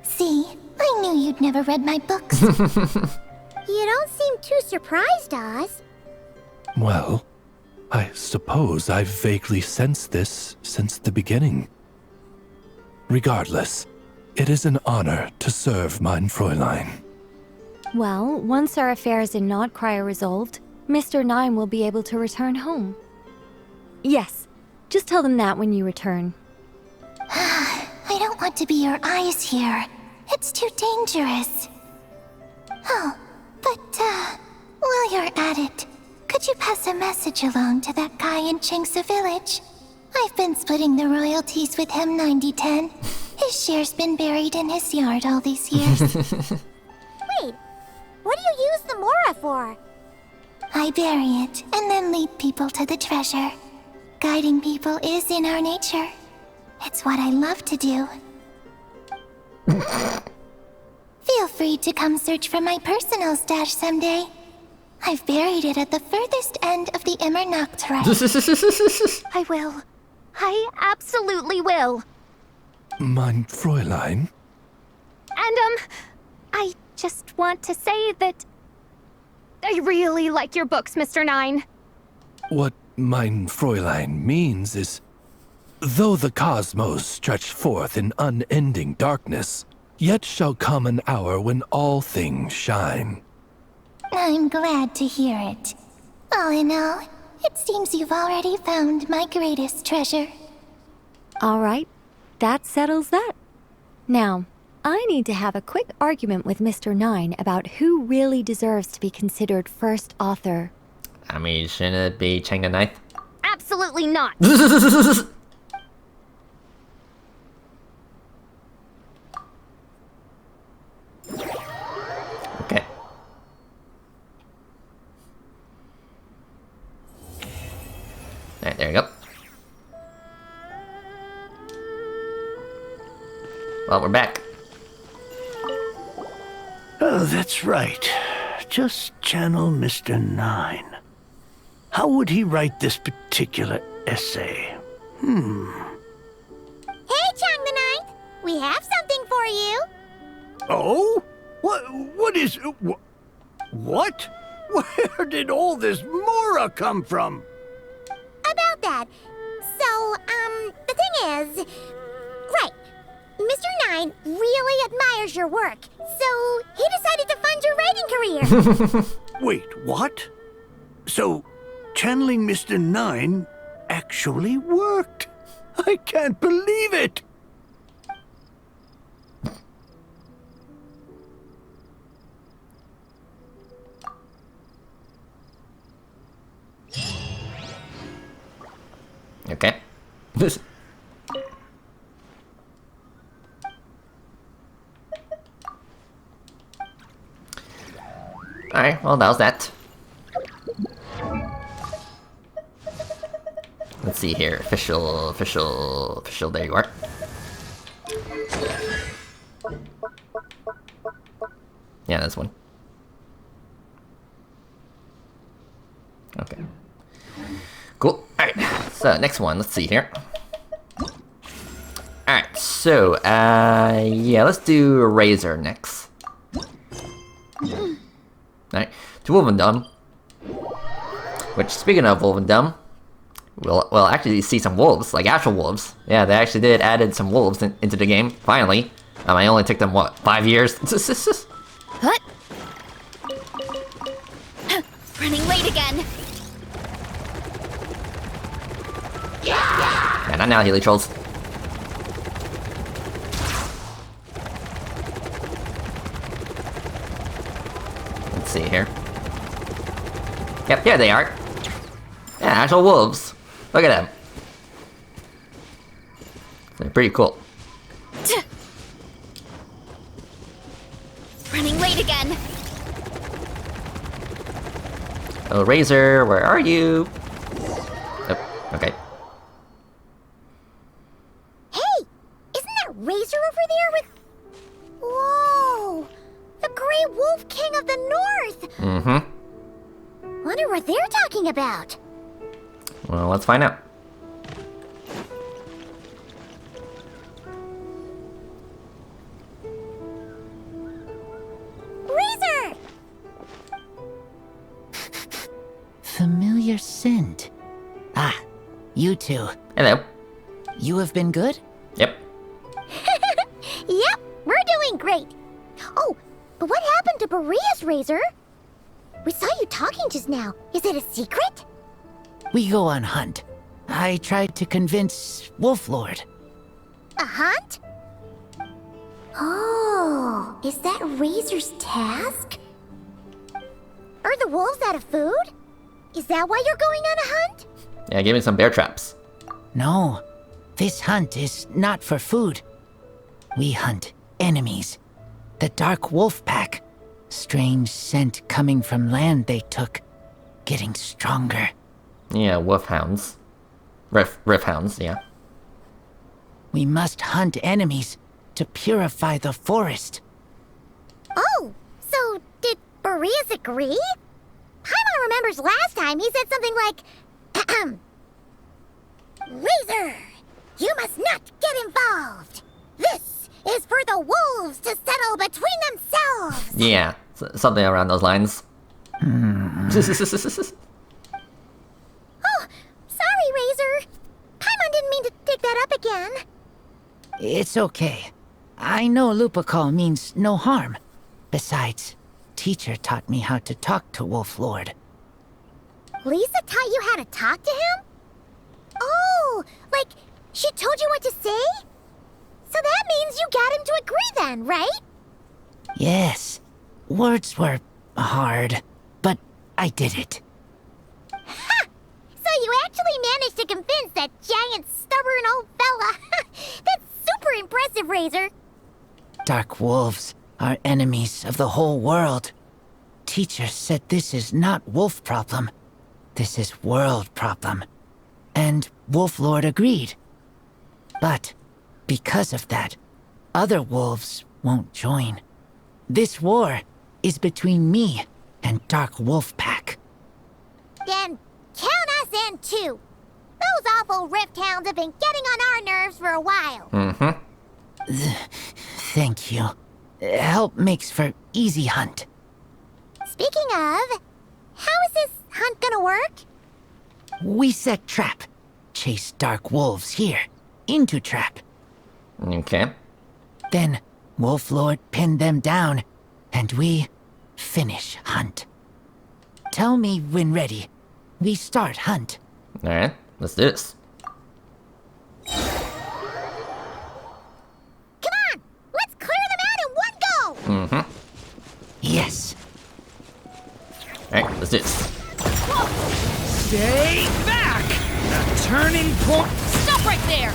See, I knew you'd never read my books. You don't seem too surprised, Oz. Well, I suppose I've vaguely sensed this since the beginning. Regardless, it is an honor to serve mein Fräulein. Well, once our affairs in Nodcry are resolved, Mr. Nine will be able to return home. Yes, just tell them that when you return. I don't want to be your eyes here. It's too dangerous. Oh, but, while you're at it, could you pass a message along to that guy in Chingsa village? I've been splitting the royalties with him 90-10. His share's been buried in his yard all these years. Wait, what do you use the Mora for? I bury it, and then lead people to the treasure. Guiding people is in our nature. It's what I love to do. Feel free to come search for my personal stash someday. I've buried it at the furthest end of the Immernachtreich. I will. I absolutely will. Mein Fräulein? And, I just want to say that I really like your books, Mr. Nine. What mein Fräulein means is, though the cosmos stretch forth in unending darkness, yet shall come an hour when all things shine. I'm glad to hear it. All in all, it seems you've already found my greatest treasure. All right, that settles that. Now, I need to have a quick argument with Mr. Nine about who really deserves to be considered first author. I mean, shouldn't it be Chang the Ninth? Absolutely not! Okay. Alright, there you go. Well, we're back. Oh, that's right. Just channel Mr. Nine. How would he write this particular essay? Hey, Chang the Ninth! We have something for you! Oh? What is... What? Where did all this Mora come from? About that. So, the thing is... Right. Mr. Nine really admires your work, so he decided to fund your writing career. Wait, what? So, channeling Mr. Nine actually worked? I can't believe it! Okay. Alright, well that was that. Let's see here. Official, there you are. Yeah, this one. Okay. Cool. Alright, so next one, let's see here. Alright, so, yeah, let's do Razor next. Alright, to Wolvendom. Which, speaking of Wolvendom, we'll actually see some wolves, like actual wolves. Yeah, they actually did added some wolves into the game, finally. I only took them, what, 5 years? What? Running late again. Yeah, not now, Healy Trolls. Let's see here. Yep, here they are. Yeah, actual wolves. Look at them. They're pretty cool. Running late again. Oh, Razor, where are you? Oh, okay. Hey! Isn't that Razor over there with... Whoa! The Grey Wolf King of the North! Mm-hmm. Wonder what they're talking about. Well, let's find out. Sind. Ah, you two. Hello. You have been good? Yep. Yep, we're doing great. Oh, but what happened to Boreas, Razor? We saw you talking just now. Is it a secret? We go on hunt. I tried to convince Wolf Lord. A hunt? Oh, is that Razor's task? Are the wolves out of food? Is that why you're going on a hunt? Yeah, give me some bear traps. No, this hunt is not for food. We hunt enemies. The Dark Wolf Pack. Strange scent coming from land they took. Getting stronger. Yeah, wolf hounds. Riff hounds, yeah. We must hunt enemies to purify the forest. Oh, so did Boreas agree? Paimon remembers last time he said something like, Razor, you must not get involved. This is for the wolves to settle between themselves. Yeah, something around those lines. Oh, sorry, Razor. Paimon didn't mean to dig that up again. It's okay. I know Lupacol means no harm. Besides, teacher taught me how to talk to Wolf Lord. Lisa taught you how to talk to him? Oh, like she told you what to say? So that means you got him to agree then, right? Yes. Words were hard, but I did it. Ha! So you actually managed to convince that giant, stubborn old fella. That's super impressive, Razor. Dark wolves are enemies of the whole world. Teacher said this is not wolf problem. This is world problem. And Wolf Lord agreed. But because of that, other wolves won't join. This war is between me and Dark Wolf Pack. Then count us in too. Those awful rift hounds have been getting on our nerves for a while. Thank you. Help makes for easy hunt. Speaking of, how is this hunt gonna work? We set trap. Chase dark wolves here. Into trap. Okay. Then Wolf Lord pinned them down, and we finish hunt. Tell me when ready. We start hunt. Alright, let's do this. Come on! Let's clear them out in one go! Yes. Alright, let's do this. Stay back! The turning point. Stop right there!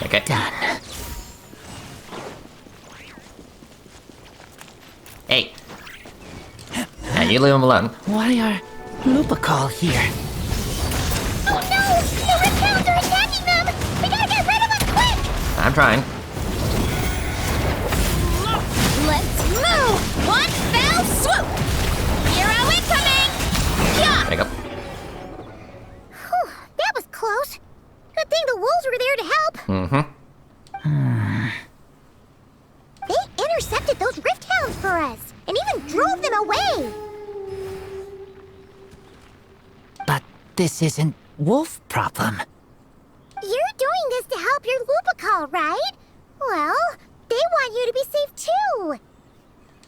Okay. Done. Hey. Now you leave him alone. Why are Lupacol here? Oh no! The rift hounds are attacking them! We gotta get rid of them quick! I'm trying. Let's move! One fell swoop! Hero incoming! Yeah! There you go. Whew, that was close. Good thing the wolves were there to help. They intercepted those rift hounds for us, and even drove them away. But this isn't wolf problem. You're doing this to help your Lupacol, right? Well, they want you to be safe too.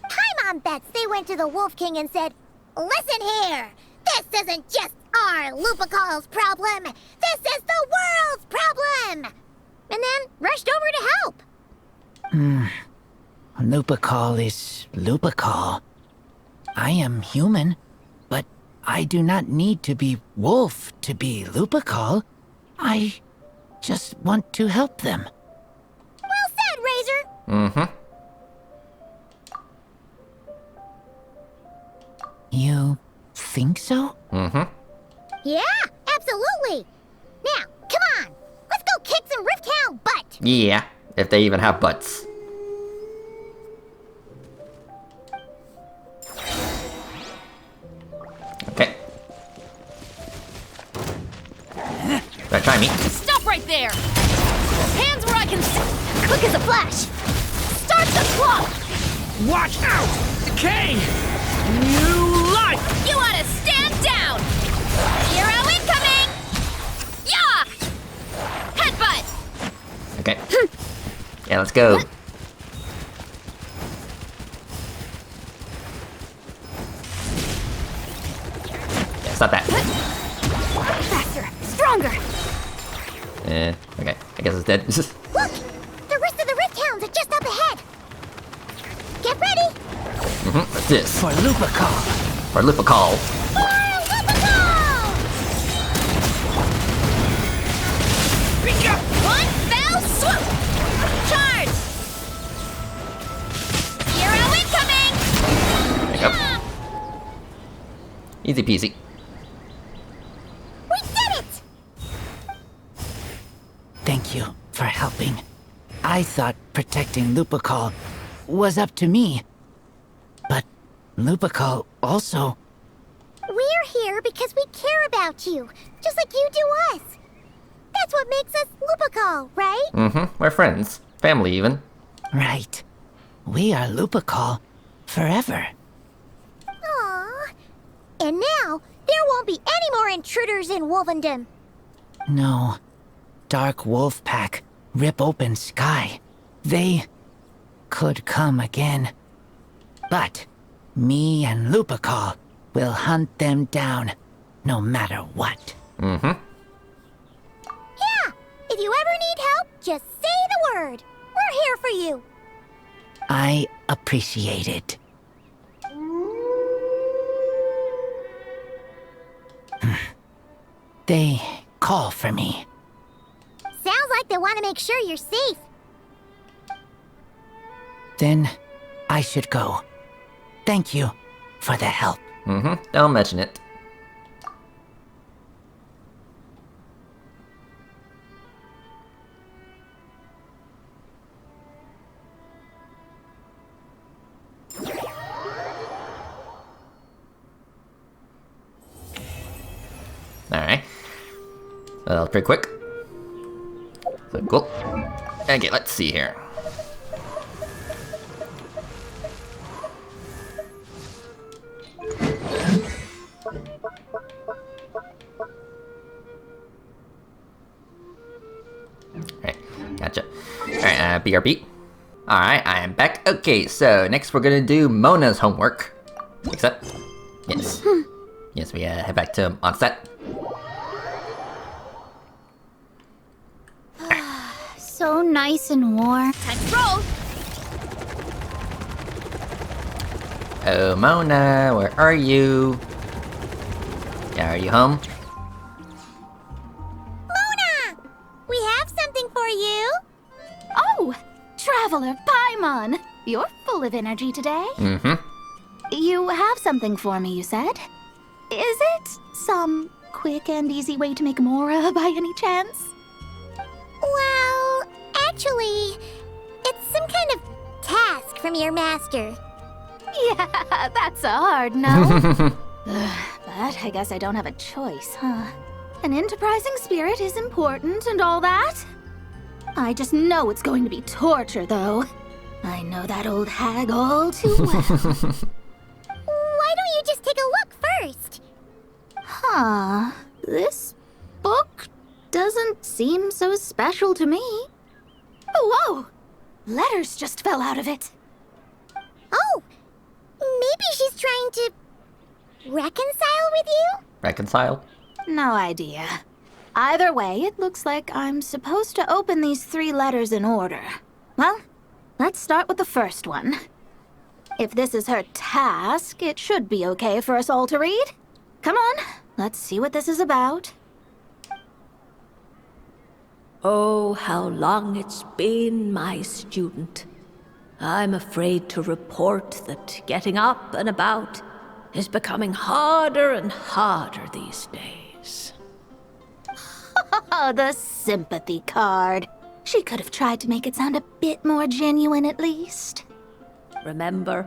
Paimon bets they went to the Wolf King and said, "Listen here, this isn't just our Lupacol's problem. This is the world's problem." And then rushed over to help. Lupacol is Lupacol. I am human, but I do not need to be wolf to be Lupacol. I just want to help them. Well said, Razor. You think so? Yeah, absolutely. Now, come on. Let's go kick some rift hound butt. Yeah, if they even have butts. quick as a flash. Start the clock. Watch out! Decay! New life! You ought to stand down. Hero incoming. Yeah. Headbutt. Okay. Yeah, let's go. Yeah, stop that. Faster, stronger. Okay. I guess it's dead. Look! The rest of the Rift Hounds are just up ahead! Get ready! What's this? For Lupercal. For Lupercal. One fell swoop. Charge. Hero incoming. There you go. Easy peasy. We did it! Thank you for helping. I thought protecting Lupercal was up to me. But Lupercal also... We're here because we care about you, just like you do us. That's what makes us Lupercal, right? We're friends. Family, even. Right. We are Lupercal forever. Aww. And now, there won't be any more intruders in Wolvendom. No. Dark Wolf Pack, Rip Open Sky. They could come again. But me and Lupercal will hunt them down, no matter what. Yeah! If you ever need help, just say the word. We're here for you. I appreciate it. They call for me. Sounds like they want to make sure you're safe. Then I should go. Thank you for the help. Don't mention it. Alright. So that was pretty quick. So cool. Okay, let's see here. Alright, gotcha. Alright, BRB. Alright, I am back. Okay, so next we're gonna do Mona's homework. Except, yes. Yes, we head back to Onset. So nice and warm. Time to roll. Oh, Mona, where are you? Yeah, are you home? Mona! We have something for you. Oh, Traveler Paimon. You're full of energy today. You have something for me, you said? Is it some quick and easy way to make Mora by any chance? Well, actually, it's some kind of task from your master. Yeah, that's a hard no. But I guess I don't have a choice, huh? An enterprising spirit is important and all that. I just know it's going to be torture, though. I know that old hag all too well. Why don't you just take a look first? Huh. This book doesn't seem so special to me. Oh, whoa! Letters just fell out of it. Oh, maybe she's trying to reconcile with you? Reconcile? No idea. Either way, it looks like I'm supposed to open these 3 letters in order. Well, let's start with the first one. If this is her task, it should be okay for us all to read. Come on, let's see what this is about. Oh, how long it's been, my student. I'm afraid to report that getting up and about is becoming harder and harder these days. Oh, the sympathy card. She could have tried to make it sound a bit more genuine at least. Remember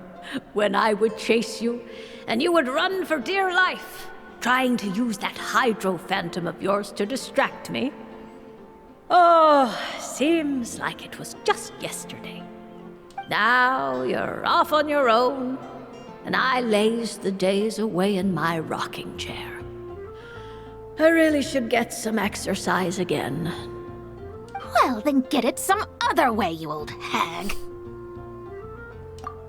when I would chase you and you would run for dear life, trying to use that hydro phantom of yours to distract me? Oh, seems like it was just yesterday. Now you're off on your own, and I laze the days away in my rocking chair. I really should get some exercise again. Well, then get it some other way, you old hag.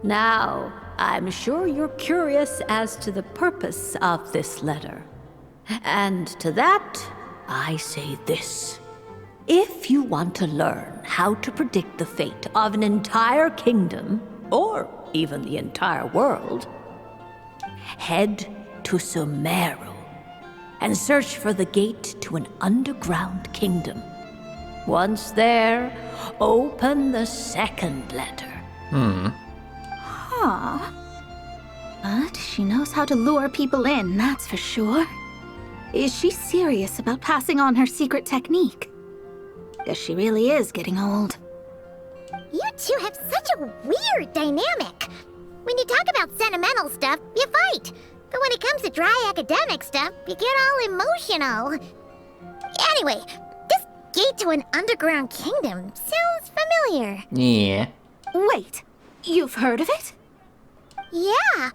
Now, I'm sure you're curious as to the purpose of this letter. And to that, I say this. If you want to learn how to predict the fate of an entire kingdom, or even the entire world, head to Sumeru and search for the gate to an underground kingdom. Once there, open the second letter. Huh. But she knows how to lure people in, that's for sure. Is she serious about passing on her secret technique? Guess she really is getting old. You two have such a weird dynamic. When you talk about sentimental stuff, you fight. But when it comes to dry academic stuff, you get all emotional. Anyway, this gate to an underground kingdom sounds familiar. Yeah. Wait, you've heard of it? Yeah.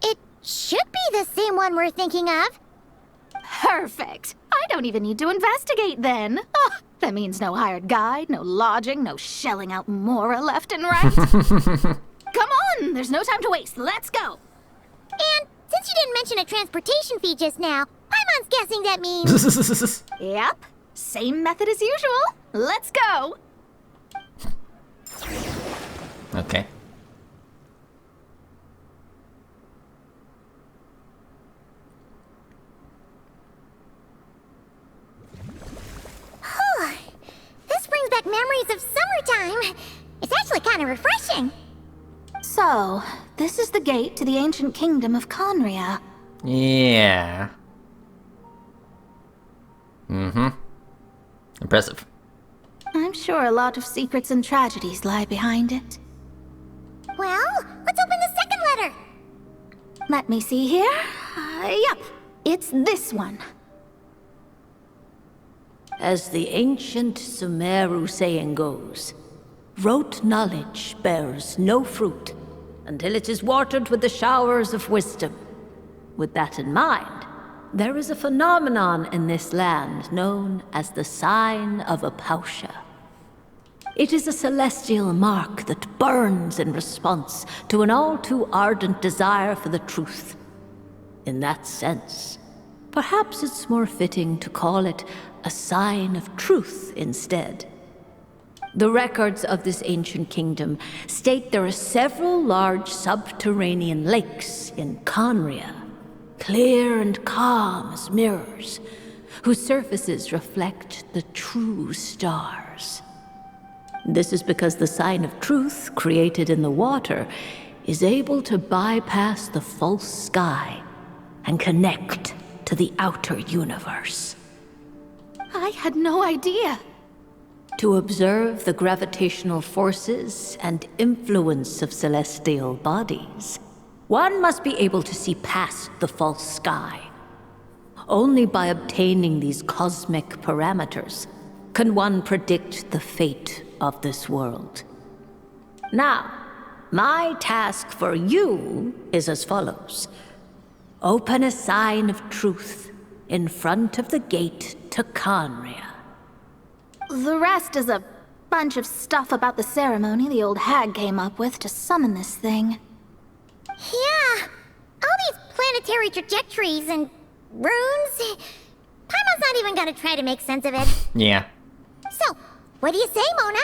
It should be the same one we're thinking of. Perfect. I don't even need to investigate then. Oh, that means no hired guide, no lodging, no shelling out Mora left and right. Come on, there's no time to waste. Let's go. And since you didn't mention a transportation fee just now, Paimon's guessing that means... Yep, same method as usual. Let's go. Okay. This brings back memories of summertime. It's actually kind of refreshing. So, this is the gate to the ancient kingdom of Conria. Yeah. Impressive. I'm sure a lot of secrets and tragedies lie behind it. Well, let's open the second letter. Let me see here. Yep, it's this one. As the ancient Sumeru saying goes, rote knowledge bears no fruit until it is watered with the showers of wisdom. With that in mind, there is a phenomenon in this land known as the Sign of Apausha. It is a celestial mark that burns in response to an all too ardent desire for the truth. In that sense, perhaps it's more fitting to call it a sign of truth instead. The records of this ancient kingdom state there are several large subterranean lakes in Conria, clear and calm as mirrors, whose surfaces reflect the true stars. This is because the sign of truth created in the water is able to bypass the false sky and connect to the outer universe. I had no idea. To observe the gravitational forces and influence of celestial bodies, one must be able to see past the false sky. Only by obtaining these cosmic parameters can one predict the fate of this world. Now, my task for you is as follows. Open a sign of truth in front of the gate to Conria. The rest is a bunch of stuff about the ceremony the old hag came up with to summon this thing. Yeah, all these planetary trajectories and runes. Paimon's not even gonna try to make sense of it. Yeah. So, what do you say, Mona?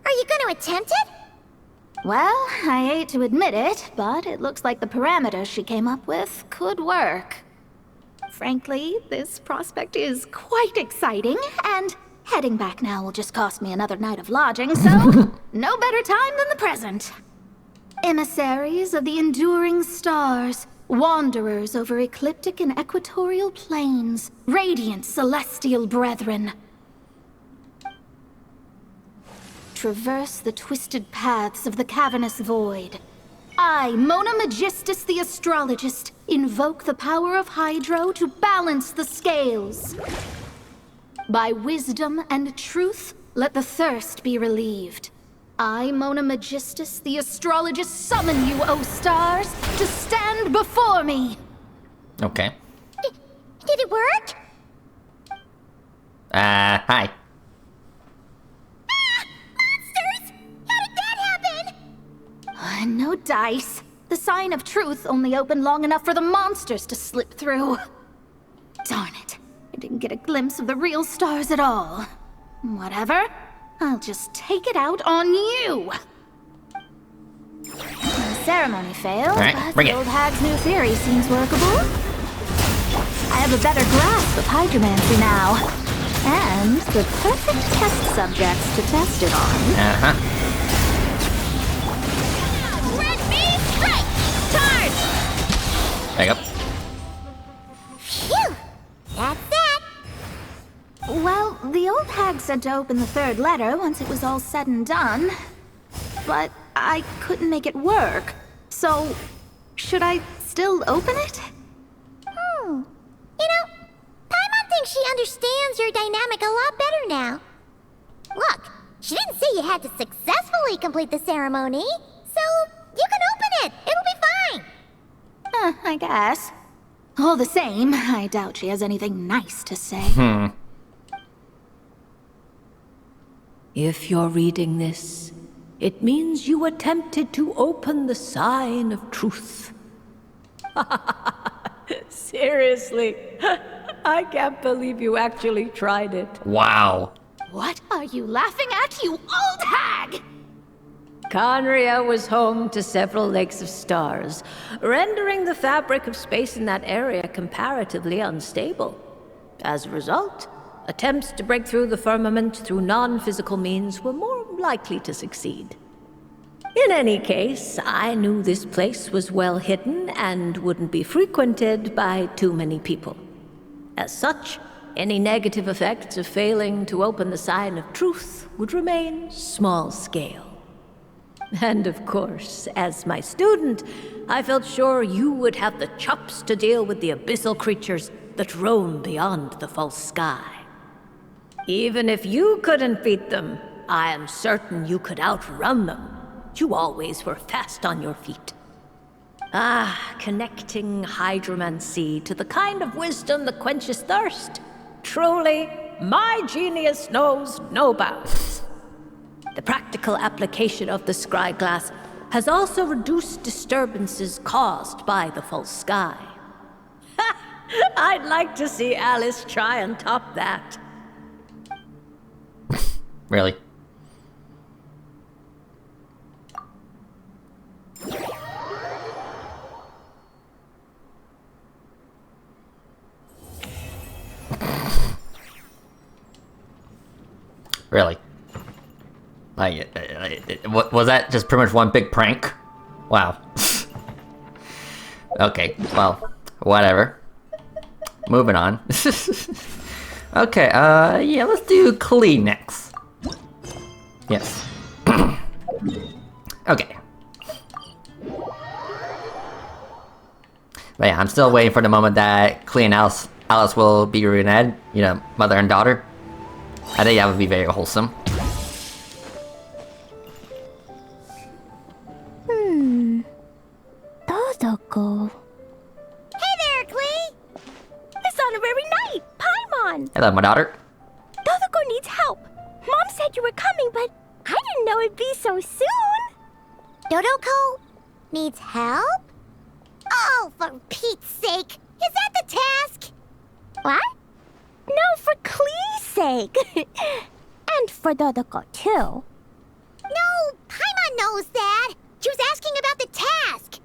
Are you gonna attempt it? Well, I hate to admit it, but it looks like the parameters she came up with could work. Frankly, this prospect is quite exciting, and heading back now will just cost me another night of lodging, so no better time than the present. Emissaries of the enduring stars, wanderers over ecliptic and equatorial plains, radiant celestial brethren. Traverse the twisted paths of the cavernous void. I, Mona Magistus the astrologist, invoke the power of Hydro to balance the scales. By wisdom and truth, let the thirst be relieved. I, Mona Magistus, the astrologist, summon you, O stars, to stand before me. Okay. Did it work? Hi. Monsters! How did that happen? No dice. The sign of truth only opened long enough for the monsters to slip through. Darn it. I didn't get a glimpse of the real stars at all. Whatever. I'll just take it out on you. The ceremony failed, Alright, but the old hag's new theory seems workable. I have a better grasp of hydromancy now. And the perfect test subjects to test it on. Uh-huh. Red beam strike! Charge! There you go. Phew! That's that. Well, the old hag said to open the third letter once it was all said and done. But I couldn't make it work. So, should I still open it? You know, Paimon thinks she understands your dynamic a lot better now. Look, she didn't say you had to successfully complete the ceremony, so you can open it. It'll be fine. I guess. All the same, I doubt she has anything nice to say. If you're reading this, it means you attempted to open the sign of truth. Seriously, I can't believe you actually tried it. Wow. What are you laughing at, you old hag? Conria was home to several lakes of stars, rendering the fabric of space in that area comparatively unstable. As a result, attempts to break through the firmament through non-physical means were more likely to succeed. In any case, I knew this place was well hidden and wouldn't be frequented by too many people. As such, any negative effects of failing to open the sign of truth would remain small scale. And of course, as my student, I felt sure you would have the chops to deal with the abyssal creatures that roam beyond the false sky. Even if you couldn't beat them, I am certain you could outrun them. You always were fast on your feet. Connecting hydromancy to the kind of wisdom that quenches thirst. Truly, my genius knows no bounds. The practical application of the scryglass has also reduced disturbances caused by the false sky. I'd like to see Alice try and top that. Really? Really? Was that just pretty much one big prank? Wow. Okay, well, whatever. Moving on. Okay, yeah, let's do Klee next. Yes. Okay. But yeah, I'm still waiting for the moment that Klee and Alice will be reunited. You know, mother and daughter. I think that would be very wholesome. Dodoko. Hey there, Klee! This honorary knight, Paimon! Hello, my daughter. Dodoko needs help. Mom said you were coming, but I didn't know it'd be so soon. Dodoko needs help? Oh, for Pete's sake! Is that the task? What? No, for Klee's sake. And for Dodoko, too. No, Paimon knows that. She was asking about the task.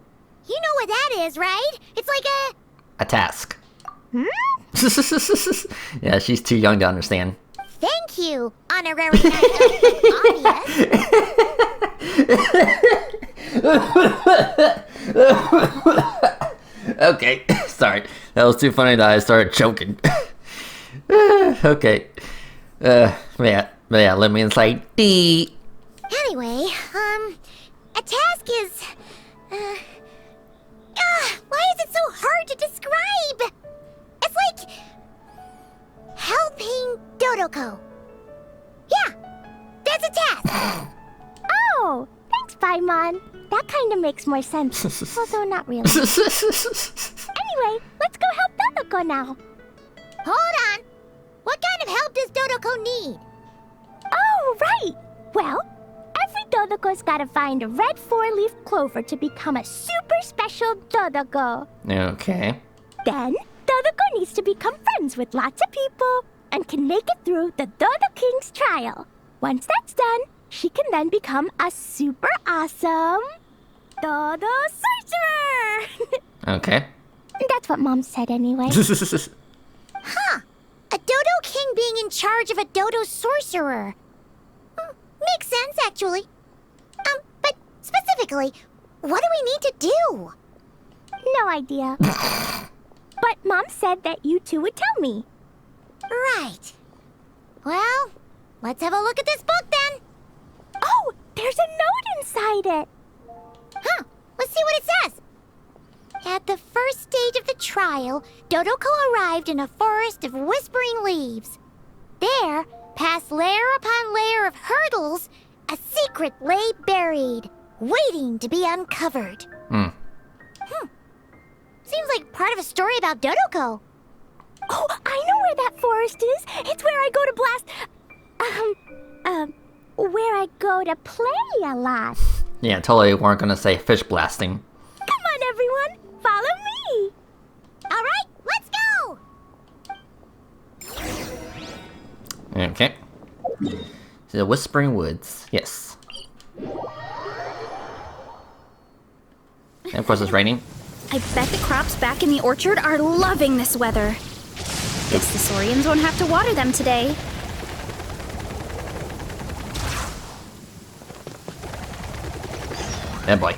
You know what that is, right? It's like a task. Yeah, she's too young to understand. Thank you, honorary knight. Okay, sorry. That was too funny that I started choking. Okay. Yeah, let me inside. Anyway, a task is... why is it so hard to describe? It's like... helping Dodoko. Yeah, that's a task. Oh, thanks, Paimon. That kind of makes more sense. Although not really. Anyway, let's go help Dodoko now. Hold on. What kind of help does Dodoko need? Oh, right. Well, every Dodoko's gotta find a red 4-leaf clover to become a super special Dodoko. Okay. Then, Dodoko needs to become friends with lots of people and can make it through the Dodo King's trial. Once that's done, she can then become a super awesome Dodo Sorcerer! Okay. That's what Mom said anyway. Huh. A Dodo King being in charge of a Dodo Sorcerer. Makes sense, actually. But specifically, what do we need to do? No idea. But Mom said that you two would tell me. Right. Well, let's have a look at this book then. Oh, there's a note inside it. Huh. Let's see what it says. At the first stage of the trial, Dodoko arrived in a forest of whispering leaves. There, past layer upon layer of hurdles, a secret lay buried, waiting to be uncovered. Seems like part of a story about Dodoko. Oh, I know where that forest is. It's where I go to blast... where I go to play a lot. Yeah, totally weren't gonna say fish blasting. Come on, everyone. Follow me. All right, let's go. Okay. So the Whispering Woods. Yes. And of course it's raining. I bet the crops back in the orchard are loving this weather. Guess the Saurians won't have to water them today. Yeah, boy.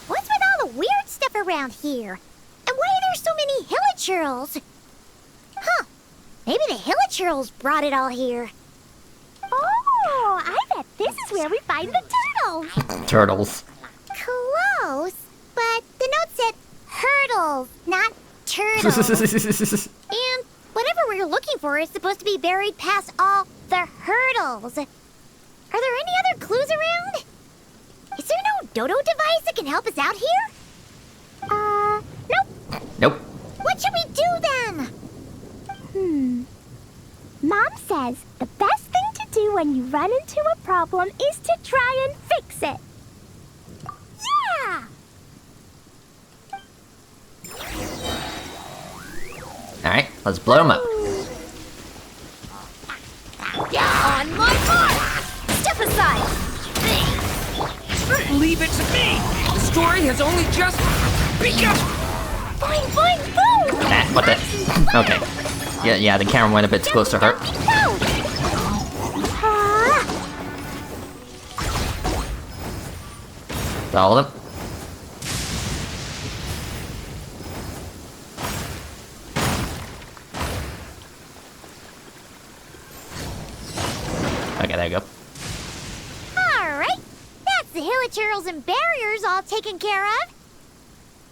What's with all the weird stuff around here? And why are there so many hilichurls? Huh. Maybe the hilichurls brought it all here. Oh, I bet this is where we find the turtles. Turtles. Close, but the note said hurdles, not turtles. And whatever we're looking for is supposed to be buried past all the hurdles. Are there any other clues around? Is there no Dodo device that can help us out here? Nope. Nope. What should we do then? Mom says the best thing to do when you run into a problem is to try and fix it. Yeah! Alright, let's blow them up. On my mark! Step aside! Leave it to me! The story has only just begun! Boing, boing, boom! Nah, what the? Okay. Yeah, the camera went a bit too close to her. Is that all of them? Okay, there you go. Alright, that's the hilichurls and barriers all taken care of.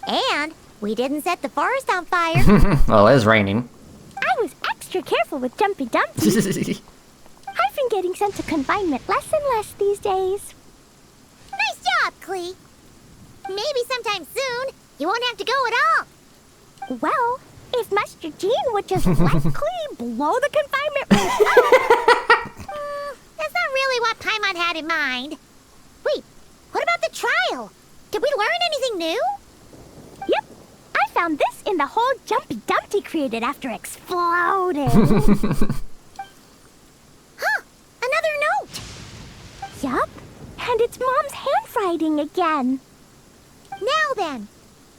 And we didn't set the forest on fire. Well, it is raining. I was extra careful with Jumpy Dumpy. I've been getting sent to confinement less and less these days. Nice job, Klee. Maybe sometime soon, you won't have to go at all. Well, if Master Jean would just let Klee blow the confinement room up. That's not really what Paimon had in mind. Wait, what about the trial? Did we learn anything new? Yep, I found this in the hole Jumpy Dumpty created after exploding. Huh, another note. Yup, and it's Mom's handwriting again. Now then,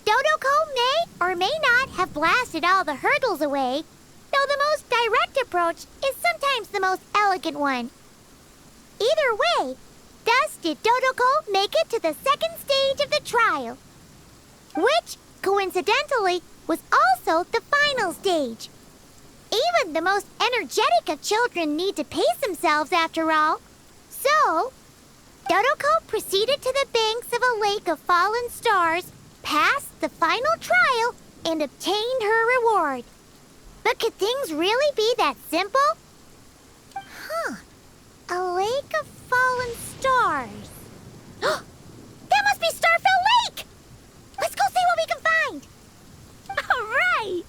Dodoko may or may not have blasted all the hurdles away, though the most direct approach is sometimes the most elegant one. Either way, thus did Dodoko make it to the second stage of the trial, which, coincidentally, was also the final stage. Even the most energetic of children need to pace themselves after all. So, Dodoko proceeded to the banks of a lake of fallen stars, passed the final trial, and obtained her reward. But could things really be that simple? Huh. A lake of fallen stars. That must be Starfell Lake! Let's go see what we can find! Alright!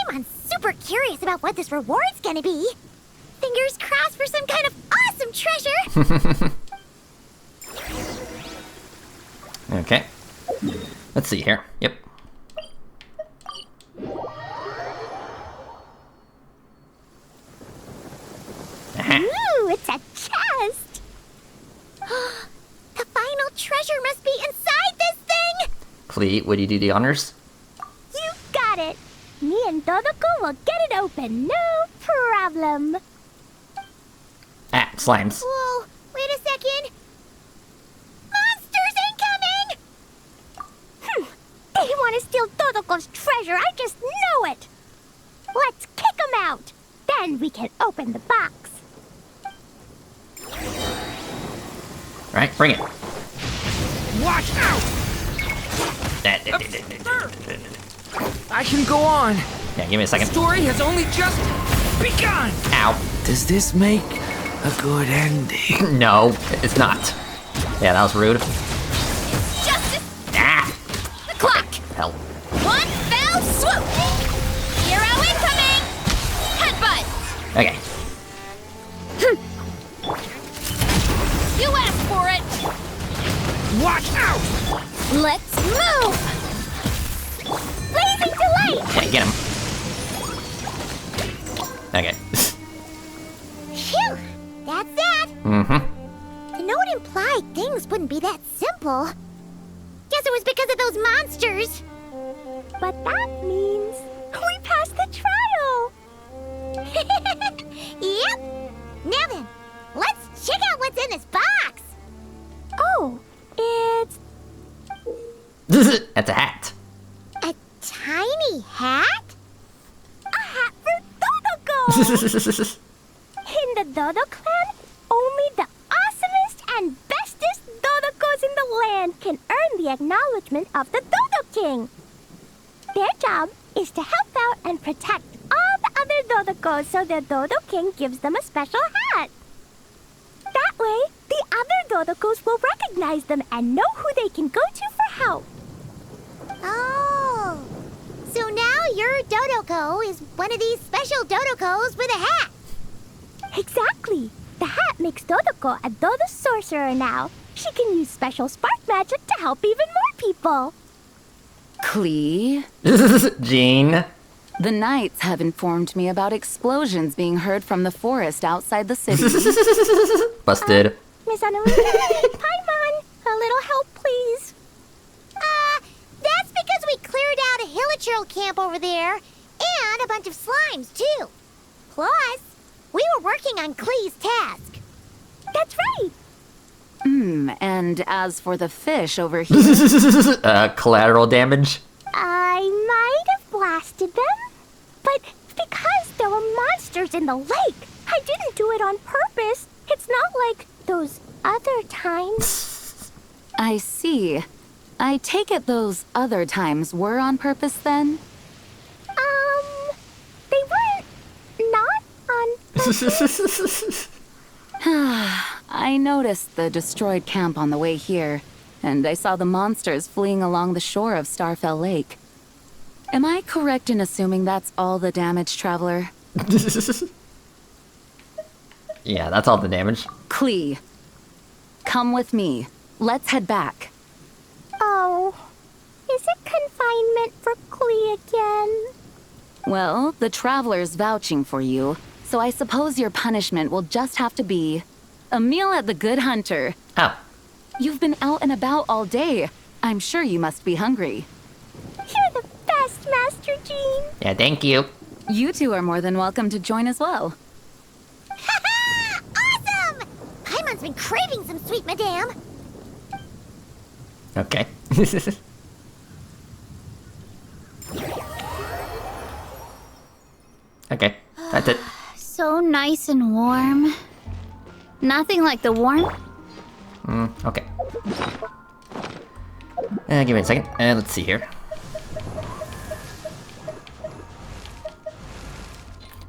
I'm super curious about what this reward's gonna be. Fingers crossed for some kind of awesome treasure! Okay. Let's see here. Yep. Ooh, it's a chest! The final treasure must be inside this thing! Clee, would you do the honors? You got it! Me and Dodoko will get it open, no problem! Ah, slimes. Whoa, wait a second! Monsters incoming! They want to steal Dodoko's treasure, I just know it! Let's kick them out! Then we can open the box. Right, bring it. Watch out! I can go on. Yeah, give me a second. The story has only just begun. Ow. Does this make a good ending? No, it's not. Yeah, that was rude. Justice! Ah! The clock! Hell. One fell swoop! Hero incoming! Headbutt! Okay. You asked for it! Watch out! Let's move! Blazing delay! Okay, get him. Okay. Phew! That's that! Mm-hmm. The note implied things wouldn't be that simple. Guess it was because of those monsters. But that means we passed the trial! Yep! Now then, let's check out what's in this box! Oh, it's... That's a hat. A tiny hat? a hat for Dodoko! In the Dodo clan, only the awesomest and bestest Dodokos in the land can earn the acknowledgement of the Dodo King. Their job is to help out and protect all the other Dodokos so the Dodo King gives them a special hat. That way, the other Dodokos will recognize them and know who they can go to for help. Oh, so now your Dodoko is one of these special Dodokos with a hat. Exactly. The hat makes Dodoko a Dodo sorcerer now. She can use special spark magic to help even more people. Clee? Jean. The knights have informed me about explosions being heard from the forest outside the city. Busted. Miss Annalisa, Paimon, a little help, please. That's because we cleared out a Hilichurl camp over there, and a bunch of slimes, too. Plus, we were working on Klee's task. That's right. And as for the fish over here... Collateral damage? I might have blasted them, but because there were monsters in the lake, I didn't do it on purpose. It's not like those other times. I see. I take it those other times were on purpose then? They weren't not on purpose. I noticed the destroyed camp on the way here, and I saw the monsters fleeing along the shore of Starfell Lake. Am I correct in assuming that's all the damage, Traveler? Yeah, that's all the damage. Clee, come with me. Let's head back. Oh, is it confinement for Klee again? Well, the Traveler's vouching for you, so I suppose your punishment will just have to be a meal at the Good Hunter. Oh. You've been out and about all day. I'm sure you must be hungry. You're the best, Master Jean. Yeah, thank you. You two are more than welcome to join as well. Ha-ha! Awesome! Paimon's been craving some sweet madame. Okay. Okay, that's it. So nice and warm. Nothing like the warmth. Okay. Give me a second. Let's see here.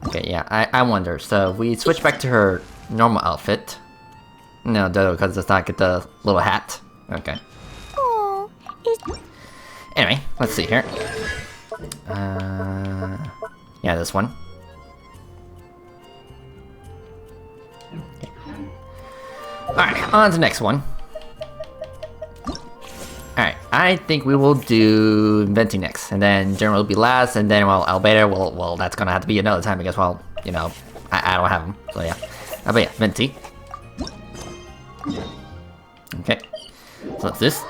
Okay, yeah, I wonder. So we switch back to her normal outfit. No, because it's not get the little hat. Okay. Oh, Anyway, let's see here. Yeah, this one. Okay. Alright, on to the next one. Alright, I think we will do Venti next, and then General will be last, and then, well, Albedo, well, that's gonna have to be another time because, well, you know, I don't have him, so yeah. But yeah, Venti. Okay, so that's this.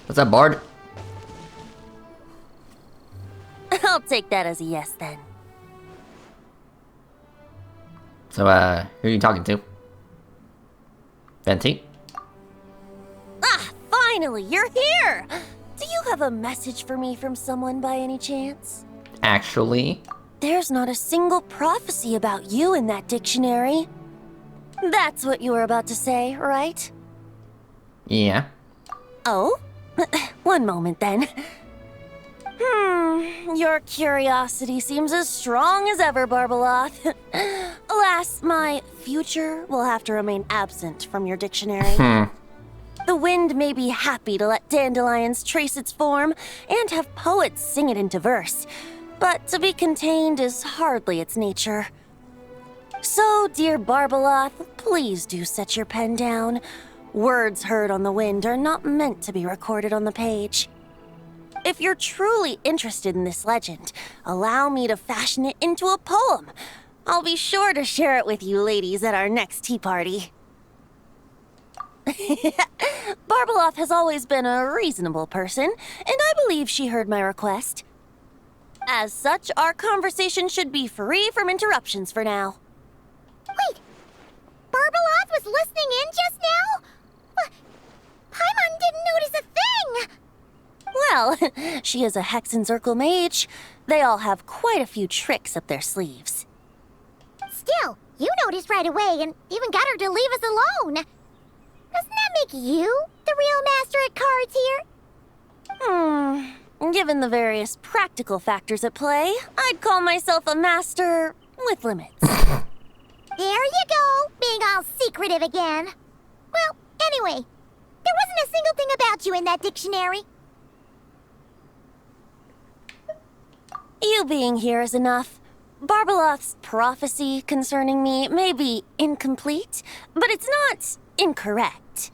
What's up, Bard? I'll take that as a yes, then. So, who are you talking to? Venti? Ah, finally, you're here! Do you have a message for me from someone by any chance? Actually? There's not a single prophecy about you in that dictionary. That's what you were about to say, right? Yeah. Oh? One moment, then. Your curiosity seems as strong as ever, Barbeloth. Alas, my future will have to remain absent from your dictionary. The wind may be happy to let dandelions trace its form and have poets sing it into verse, but to be contained is hardly its nature. So, dear Barbeloth, please do set your pen down. Words heard on the wind are not meant to be recorded on the page. If you're truly interested in this legend, allow me to fashion it into a poem. I'll be sure to share it with you ladies at our next tea party. Barbeloth has always been a reasonable person, and I believe she heard my request. As such, our conversation should be free from interruptions for now. Wait! Barbeloth was listening in just now? Paimon didn't notice a thing! Well, she is a Hexenzirkel mage. They all have quite a few tricks up their sleeves. Still, you noticed right away and even got her to leave us alone. Doesn't that make you the real master at cards here? Given the various practical factors at play, I'd call myself a master with limits. There you go, being all secretive again. Well, anyway, there wasn't a single thing about you in that dictionary. You being here is enough. Barbeloth's prophecy concerning me may be incomplete, but it's not incorrect.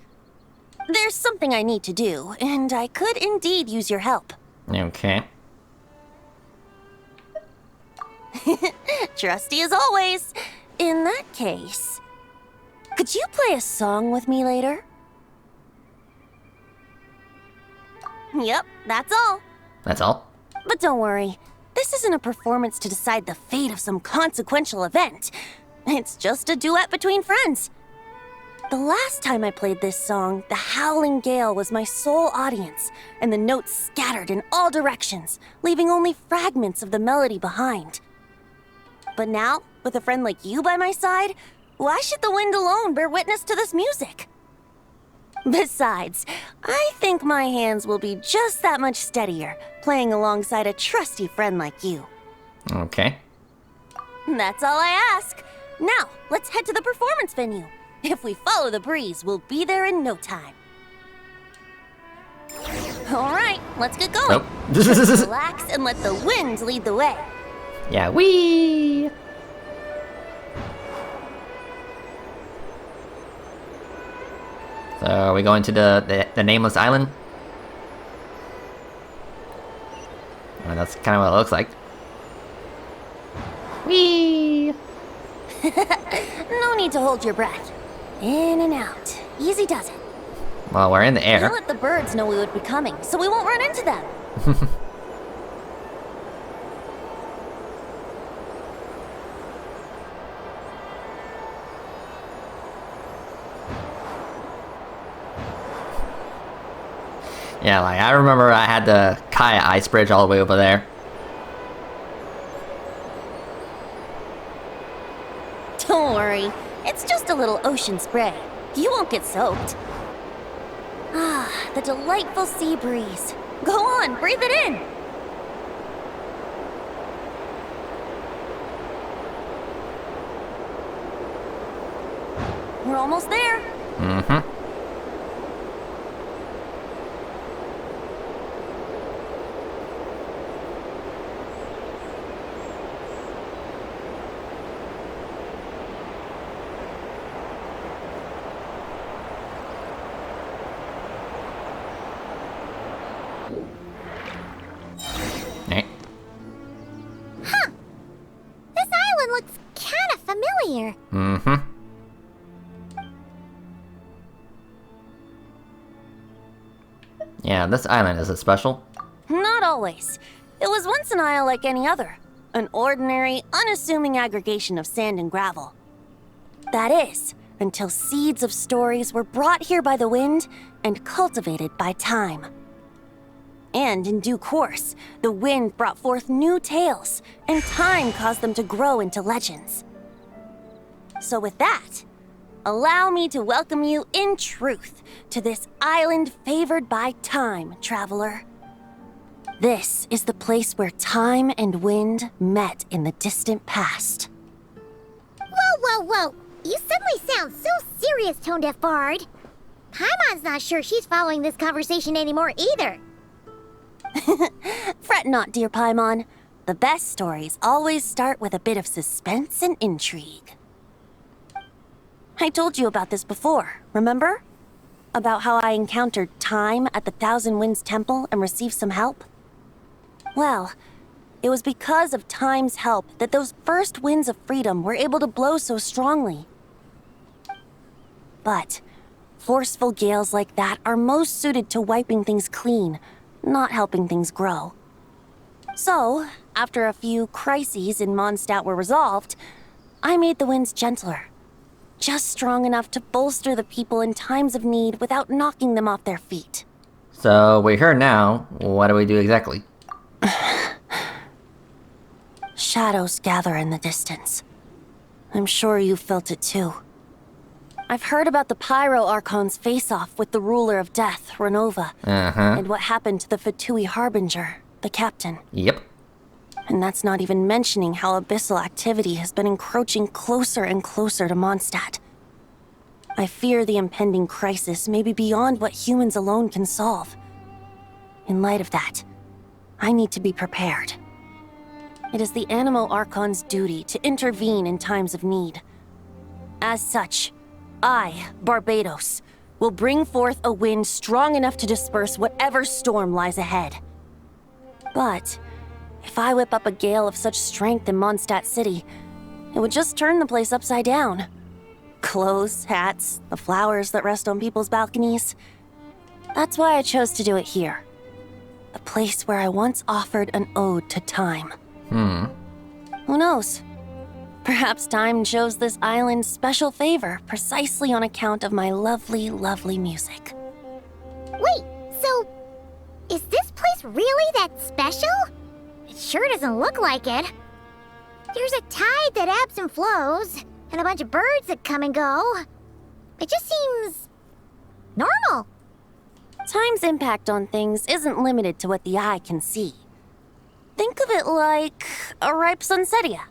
There's something I need to do, and I could indeed use your help. Okay. Trusty as always. In that case, could you play a song with me later? Yep, that's all. That's all? But don't worry. This isn't a performance to decide the fate of some consequential event. It's just a duet between friends. The last time I played this song, the howling gale was my sole audience, and the notes scattered in all directions, leaving only fragments of the melody behind. But now, with a friend like you by my side, why should the wind alone bear witness to this music? Besides, I think my hands will be just that much steadier, playing alongside a trusty friend like you. Okay. That's all I ask. Now, let's head to the performance venue. If we follow the breeze, we'll be there in no time. All right, let's get going. Relax and let the wind lead the way. Yeah, wee. So are we going to the nameless island? I mean, that's kind of what it looks like. Whee! No need to hold your breath. In and out. Easy does it. Well, we're in the air. You let the birds know we would be coming, so we won't run into them. Yeah, like, I remember I had the Kaya ice bridge all the way over there. Don't worry, it's just a little ocean spray. You won't get soaked. Ah, the delightful sea breeze. Go on, breathe it in. We're almost there. Mm-hmm. Huh. This island looks kind of familiar. Mm-hmm. Yeah, this island, is it special? Not always. It was once an isle like any other. An ordinary, unassuming aggregation of sand and gravel. That is, until seeds of stories were brought here by the wind and cultivated by time. And in due course, the wind brought forth new tales, and time caused them to grow into legends. So with that, allow me to welcome you in truth to this island favored by time, traveler. This is the place where time and wind met in the distant past. Whoa, whoa, whoa! You suddenly sound so serious, Tone Deaf Bard. Paimon's not sure she's following this conversation anymore either. Fret not, dear Paimon. The best stories always start with a bit of suspense and intrigue. I told you about this before, remember? About how I encountered time at the Thousand Winds Temple and received some help? Well, it was because of time's help that those first winds of freedom were able to blow so strongly. But forceful gales like that are most suited to wiping things clean, not helping things grow. So, after a few crises in Mondstadt were resolved, I made the winds gentler. Just strong enough to bolster the people in times of need without knocking them off their feet. So, we're here now. What do we do exactly? Shadows gather in the distance. I'm sure you felt it too. I've heard about the Pyro Archon's face-off with the ruler of death, Renova, and what happened to the Fatui Harbinger, the captain. Yep. And that's not even mentioning how abyssal activity has been encroaching closer and closer to Mondstadt. I fear the impending crisis may be beyond what humans alone can solve. In light of that, I need to be prepared. It is the Animo Archon's duty to intervene in times of need. As such, I, Barbados, will bring forth a wind strong enough to disperse whatever storm lies ahead. But if I whip up a gale of such strength in Mondstadt City, it would just turn the place upside down. Clothes, hats, the flowers that rest on people's balconies. That's why I chose to do it here. The place where I once offered an ode to time. Who knows? Perhaps time shows this island special favor precisely on account of my lovely, lovely music. Wait, so is this place really that special? It sure doesn't look like it. There's a tide that ebbs and flows, and a bunch of birds that come and go. It just seems normal. Time's impact on things isn't limited to what the eye can see. Think of it like a ripe sunsetia.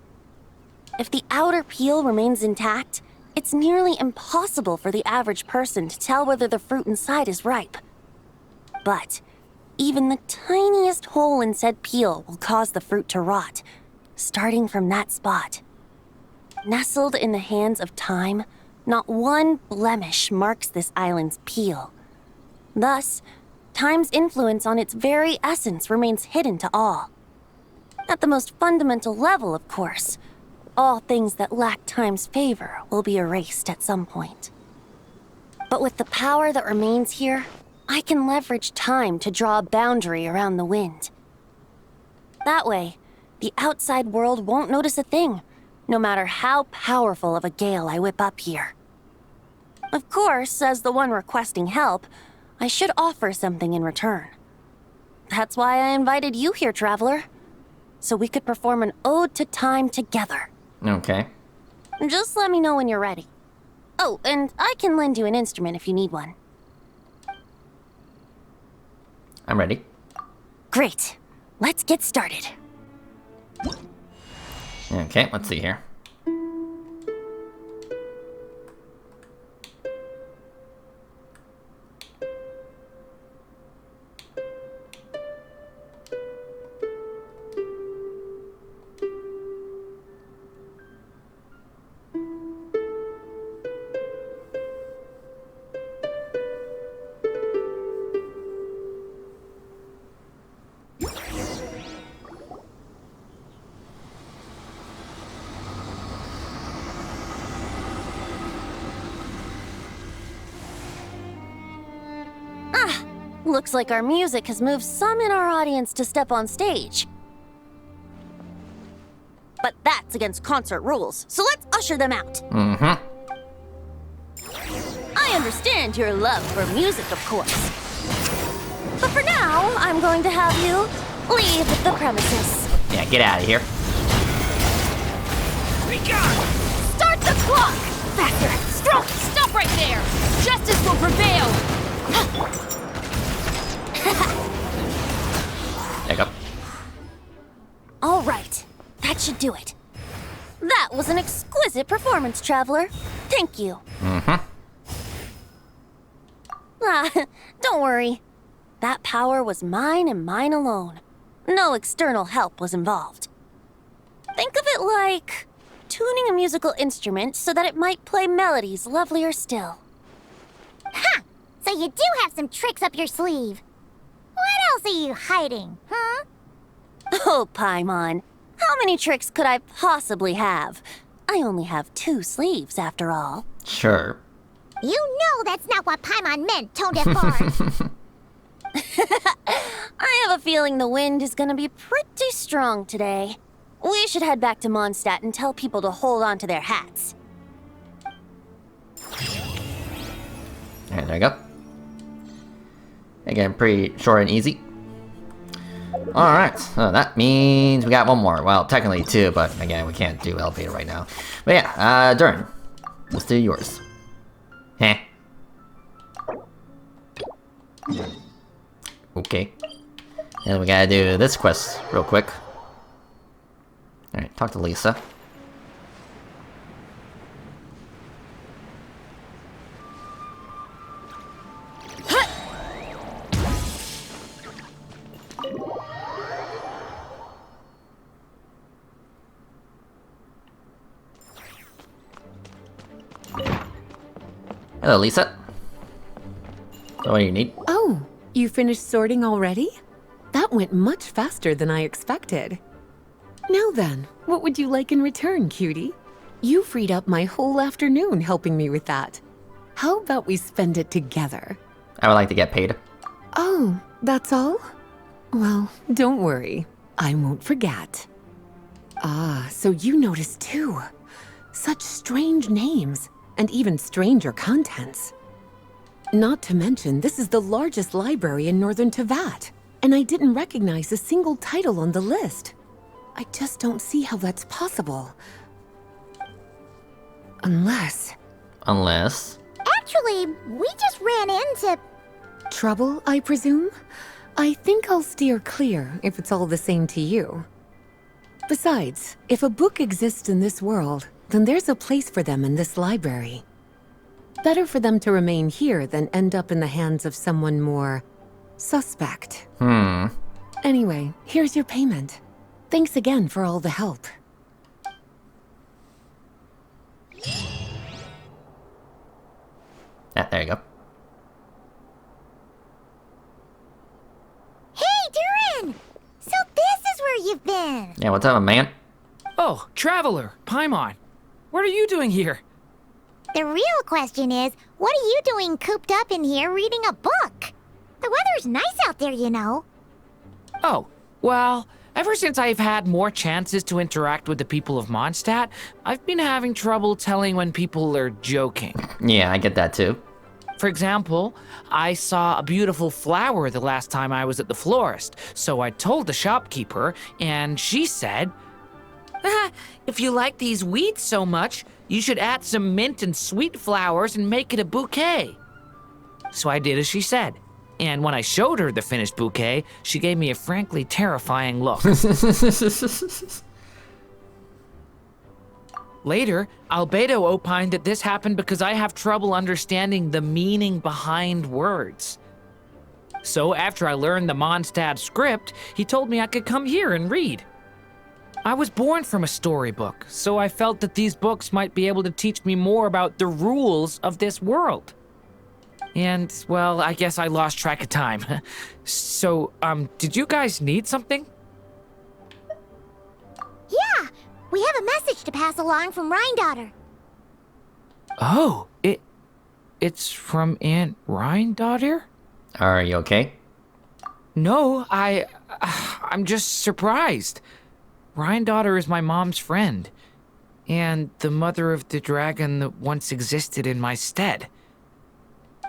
If the outer peel remains intact, it's nearly impossible for the average person to tell whether the fruit inside is ripe. But even the tiniest hole in said peel will cause the fruit to rot, starting from that spot. Nestled in the hands of time, not one blemish marks this island's peel. Thus, time's influence on its very essence remains hidden to all. At the most fundamental level, of course, all things that lack time's favor will be erased at some point. But with the power that remains here, I can leverage time to draw a boundary around the wind. That way, the outside world won't notice a thing, no matter how powerful of a gale I whip up here. Of course, as the one requesting help, I should offer something in return. That's why I invited you here, Traveler. So we could perform an ode to time together. Okay. Just let me know when you're ready. Oh, and I can lend you an instrument if you need one. I'm ready. Great. Let's get started. Okay, let's see here. Looks like our music has moved some in our audience to step on stage. But that's against concert rules, so let's usher them out. Mm-hmm. I understand your love for music, of course. But for now, I'm going to have you leave the premises. Yeah, get out of here. Be gone! Start the clock! Faster! Stroke! Stop right there! Justice will prevail! There you go. All right, that should do it. That was an exquisite performance, Traveler. Thank you. Mm-hmm. Don't worry. That power was mine and mine alone. No external help was involved. Think of it like tuning a musical instrument so that it might play melodies lovelier still. Ha! So you do have some tricks up your sleeve. What else are you hiding, huh? Oh, Paimon. How many tricks could I possibly have? I only have 2 sleeves, after all. Sure. You know that's not what Paimon meant, Tone Deaf Bard. I have a feeling the wind is gonna be pretty strong today. We should head back to Mondstadt and tell people to hold on to their hats. Alright, there you go. Again, pretty short and easy. Alright, so that means we got one more. Well, technically 2, but again, we can't do elevator right now. But yeah, Durin, let's do yours. Heh. Okay. And we gotta do this quest real quick. Alright, talk to Lisa. Hello, Lisa. So what do you need? Oh, you finished sorting already? That went much faster than I expected. Now then, what would you like in return, cutie? You freed up my whole afternoon helping me with that. How about we spend it together? I would like to get paid. Oh, that's all? Well, don't worry. I won't forget. Ah, so you noticed too. Such strange names, and even stranger contents. Not to mention, this is the largest library in Northern Tevat, and I didn't recognize a single title on the list. I just don't see how that's possible. Unless... Actually, we just ran into... Trouble, I presume? I think I'll steer clear if it's all the same to you. Besides, if a book exists in this world, then there's a place for them in this library. Better for them to remain here than end up in the hands of someone more... suspect. Anyway, here's your payment. Thanks again for all the help. Yeah, there you go. Hey, Durin! So this is where you've been! Yeah, what's up, man? Oh, Traveler, Paimon. What are you doing here? The real question is, what are you doing cooped up in here reading a book? The weather's nice out there, you know. Oh, well, ever since I've had more chances to interact with the people of Mondstadt, I've been having trouble telling when people are joking. Yeah, I get that too. For example, I saw a beautiful flower the last time I was at the florist, so I told the shopkeeper, and she said, if you like these weeds so much, you should add some mint and sweet flowers and make it a bouquet. So I did as she said, and when I showed her the finished bouquet, she gave me a frankly terrifying look. Later, Albedo opined that this happened because I have trouble understanding the meaning behind words. So after I learned the Mondstadt script, he told me I could come here and read. I was born from a storybook, so I felt that these books might be able to teach me more about the rules of this world. And, well, I guess I lost track of time. So, did you guys need something? Yeah, we have a message to pass along from Rhindaughter. Oh, it's from Aunt Rhindaughter? Are you okay? No, I'm just surprised. Rhindaughter is my mom's friend, and the mother of the dragon that once existed in my stead.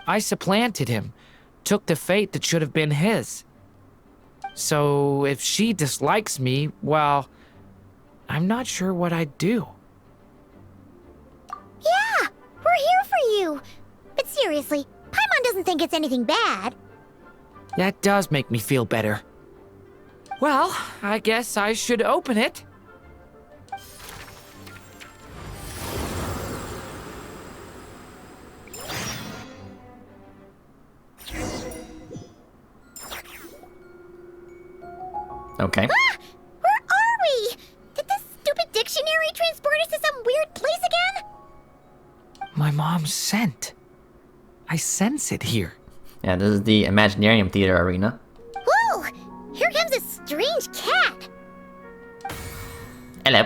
I supplanted him, took the fate that should have been his. So if she dislikes me, well, I'm not sure what I'd do. Yeah, we're here for you. But seriously, Paimon doesn't think it's anything bad. That does make me feel better. Well, I guess I should open it. Okay. Ah! Where are we? Did this stupid dictionary transport us to some weird place again? My mom's scent. I sense it here. Yeah, this is the Imaginarium Theater Arena. Whoa! Here comes a strange cat. Hello.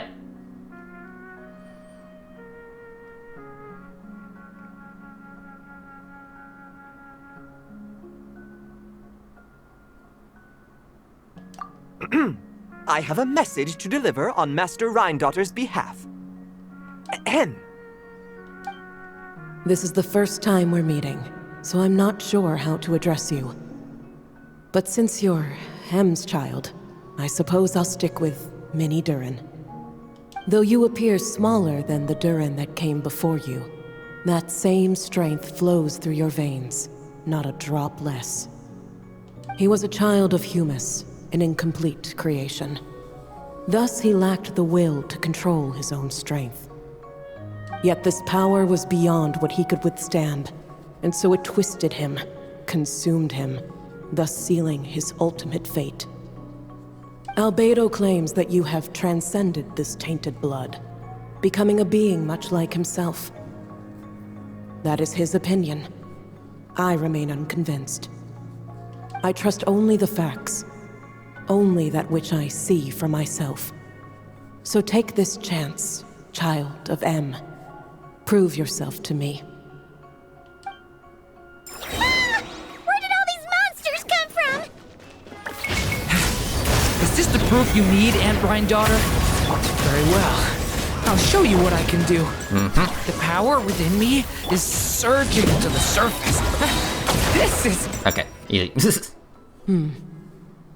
I have a message to deliver on Master Rhindaughter's behalf. Ahem. This is the first time we're meeting, so I'm not sure how to address you. But since you're Hem's child, I suppose I'll stick with Mini Durin. Though you appear smaller than the Durin that came before you, that same strength flows through your veins, not a drop less. He was a child of Humus, an incomplete creation. Thus he lacked the will to control his own strength. Yet this power was beyond what he could withstand, and so it twisted him, consumed him, thus sealing his ultimate fate. Albedo claims that you have transcended this tainted blood, becoming a being much like himself. That is his opinion. I remain unconvinced. I trust only the facts, only that which I see for myself. So take this chance, child of M. Prove yourself to me. Ah! Where did all these monsters come from? Is this the proof you need, Aunt Rhindaughter? Very well. I'll show you what I can do. The power within me is surging to the surface. This is... Okay, easy.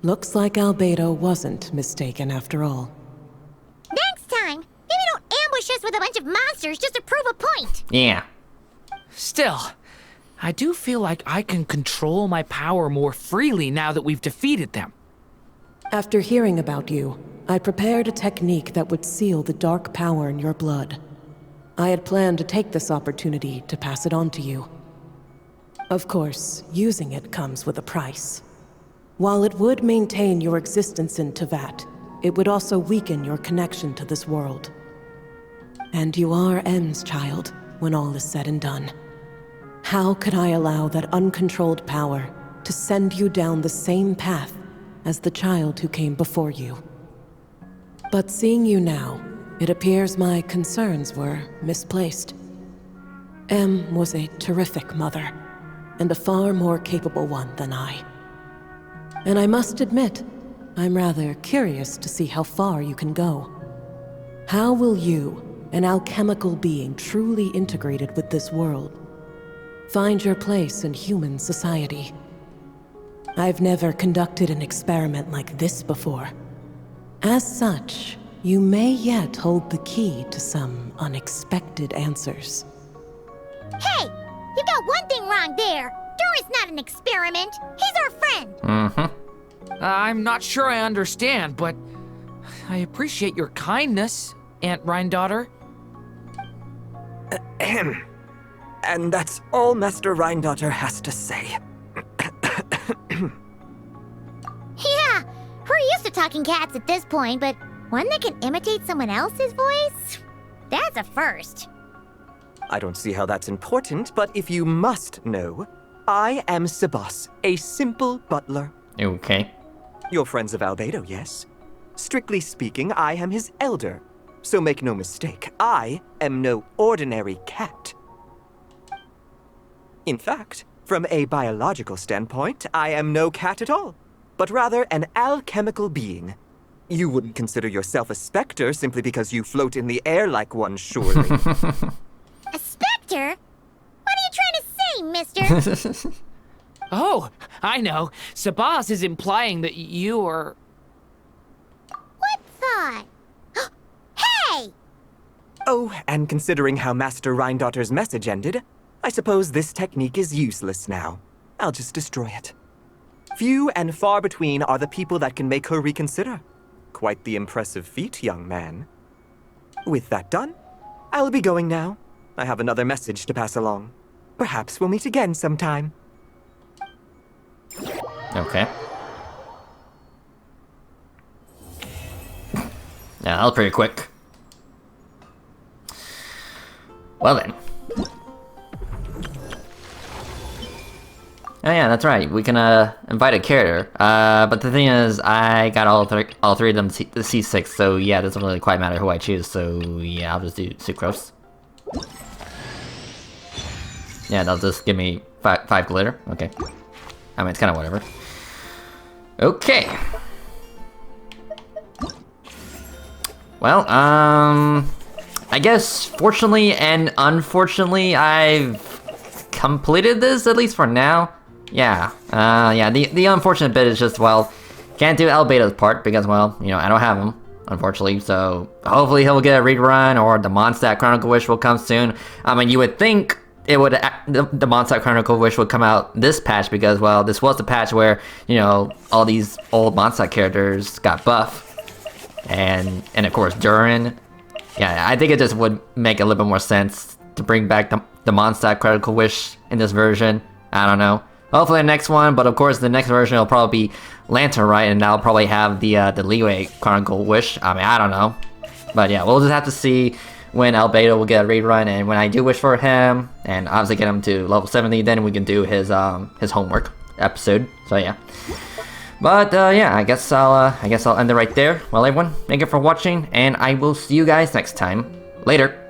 Looks like Albedo wasn't mistaken after all. Next time, maybe don't ambush us with a bunch of monsters just to prove a point. Yeah. Still, I do feel like I can control my power more freely now that we've defeated them. After hearing about you, I prepared a technique that would seal the dark power in your blood. I had planned to take this opportunity to pass it on to you. Of course, using it comes with a price. While it would maintain your existence in Tevat, it would also weaken your connection to this world. And you are M's child, when all is said and done. How could I allow that uncontrolled power to send you down the same path as the child who came before you? But seeing you now, it appears my concerns were misplaced. M was a terrific mother, and a far more capable one than I. And I must admit, I'm rather curious to see how far you can go. How will you, an alchemical being truly integrated with this world, Find your place in human society. I've never conducted an experiment like this before. As such, you may yet hold the key to some unexpected answers. Hey! You got one thing wrong there. Dora's not an experiment. He's our friend. Mm-hmm. I'm not sure I understand, but I appreciate your kindness, Aunt Rhine-daughter. Ahem. And that's all Master Rhine-daughter has to say. Yeah, we're used to talking cats at this point, but one that can imitate someone else's voice? That's a first. I don't see how that's important, but if you must know, I am Sebas, a simple butler. Okay. You're friends of Albedo, yes? Strictly speaking, I am his elder. So make no mistake, I am no ordinary cat. In fact, from a biological standpoint, I am no cat at all, but rather an alchemical being. You wouldn't consider yourself a specter simply because you float in the air like one, surely. A specter? What are you trying to say, mister? Oh, I know. Sabas is implying that you are... What thought? Hey! Oh, and considering how Master Rhine-daughter's message ended, I suppose this technique is useless now. I'll just destroy it. Few and far between are the people that can make her reconsider. Quite the impressive feat, young man. With that done, I'll be going now. I have another message to pass along. Perhaps we'll meet again sometime. Okay. Yeah, that was pretty quick. Well then. Oh yeah, that's right. We can invite a character. But the thing is, I got all three of them to C6, so yeah, it doesn't really quite matter who I choose. So yeah, I'll just do Sucrose. Yeah, they'll just give me five glitter. Okay. I mean, it's kind of whatever. Okay. Well, I guess fortunately and unfortunately, I've completed this, at least for now. Yeah, yeah, the unfortunate bit is just, well, can't do Albedo's part because, well, you know, I don't have him, unfortunately, so hopefully he'll get a rerun or the Mondstadt Chronicle Wish will come soon. I mean, you would think it would, the Mondstadt Chronicle Wish would come out this patch because, well, this was the patch where, you know, all these old Mondstadt characters got buff. And of course, Durin. Yeah, I think it just would make a little bit more sense to bring back the Mondstadt Chronicle Wish in this version. I don't know. Hopefully the next one, but of course the next version will probably be Lantern, right? And that'll probably have the Leeway Chronicle Wish. I mean, I don't know. But yeah, we'll just have to see when Albedo will get a rerun, and when I do wish for him, and obviously get him to level 70, then we can do his homework episode. So yeah. But yeah, I guess I'll end it right there. Well, everyone, thank you for watching, and I will see you guys next time. Later.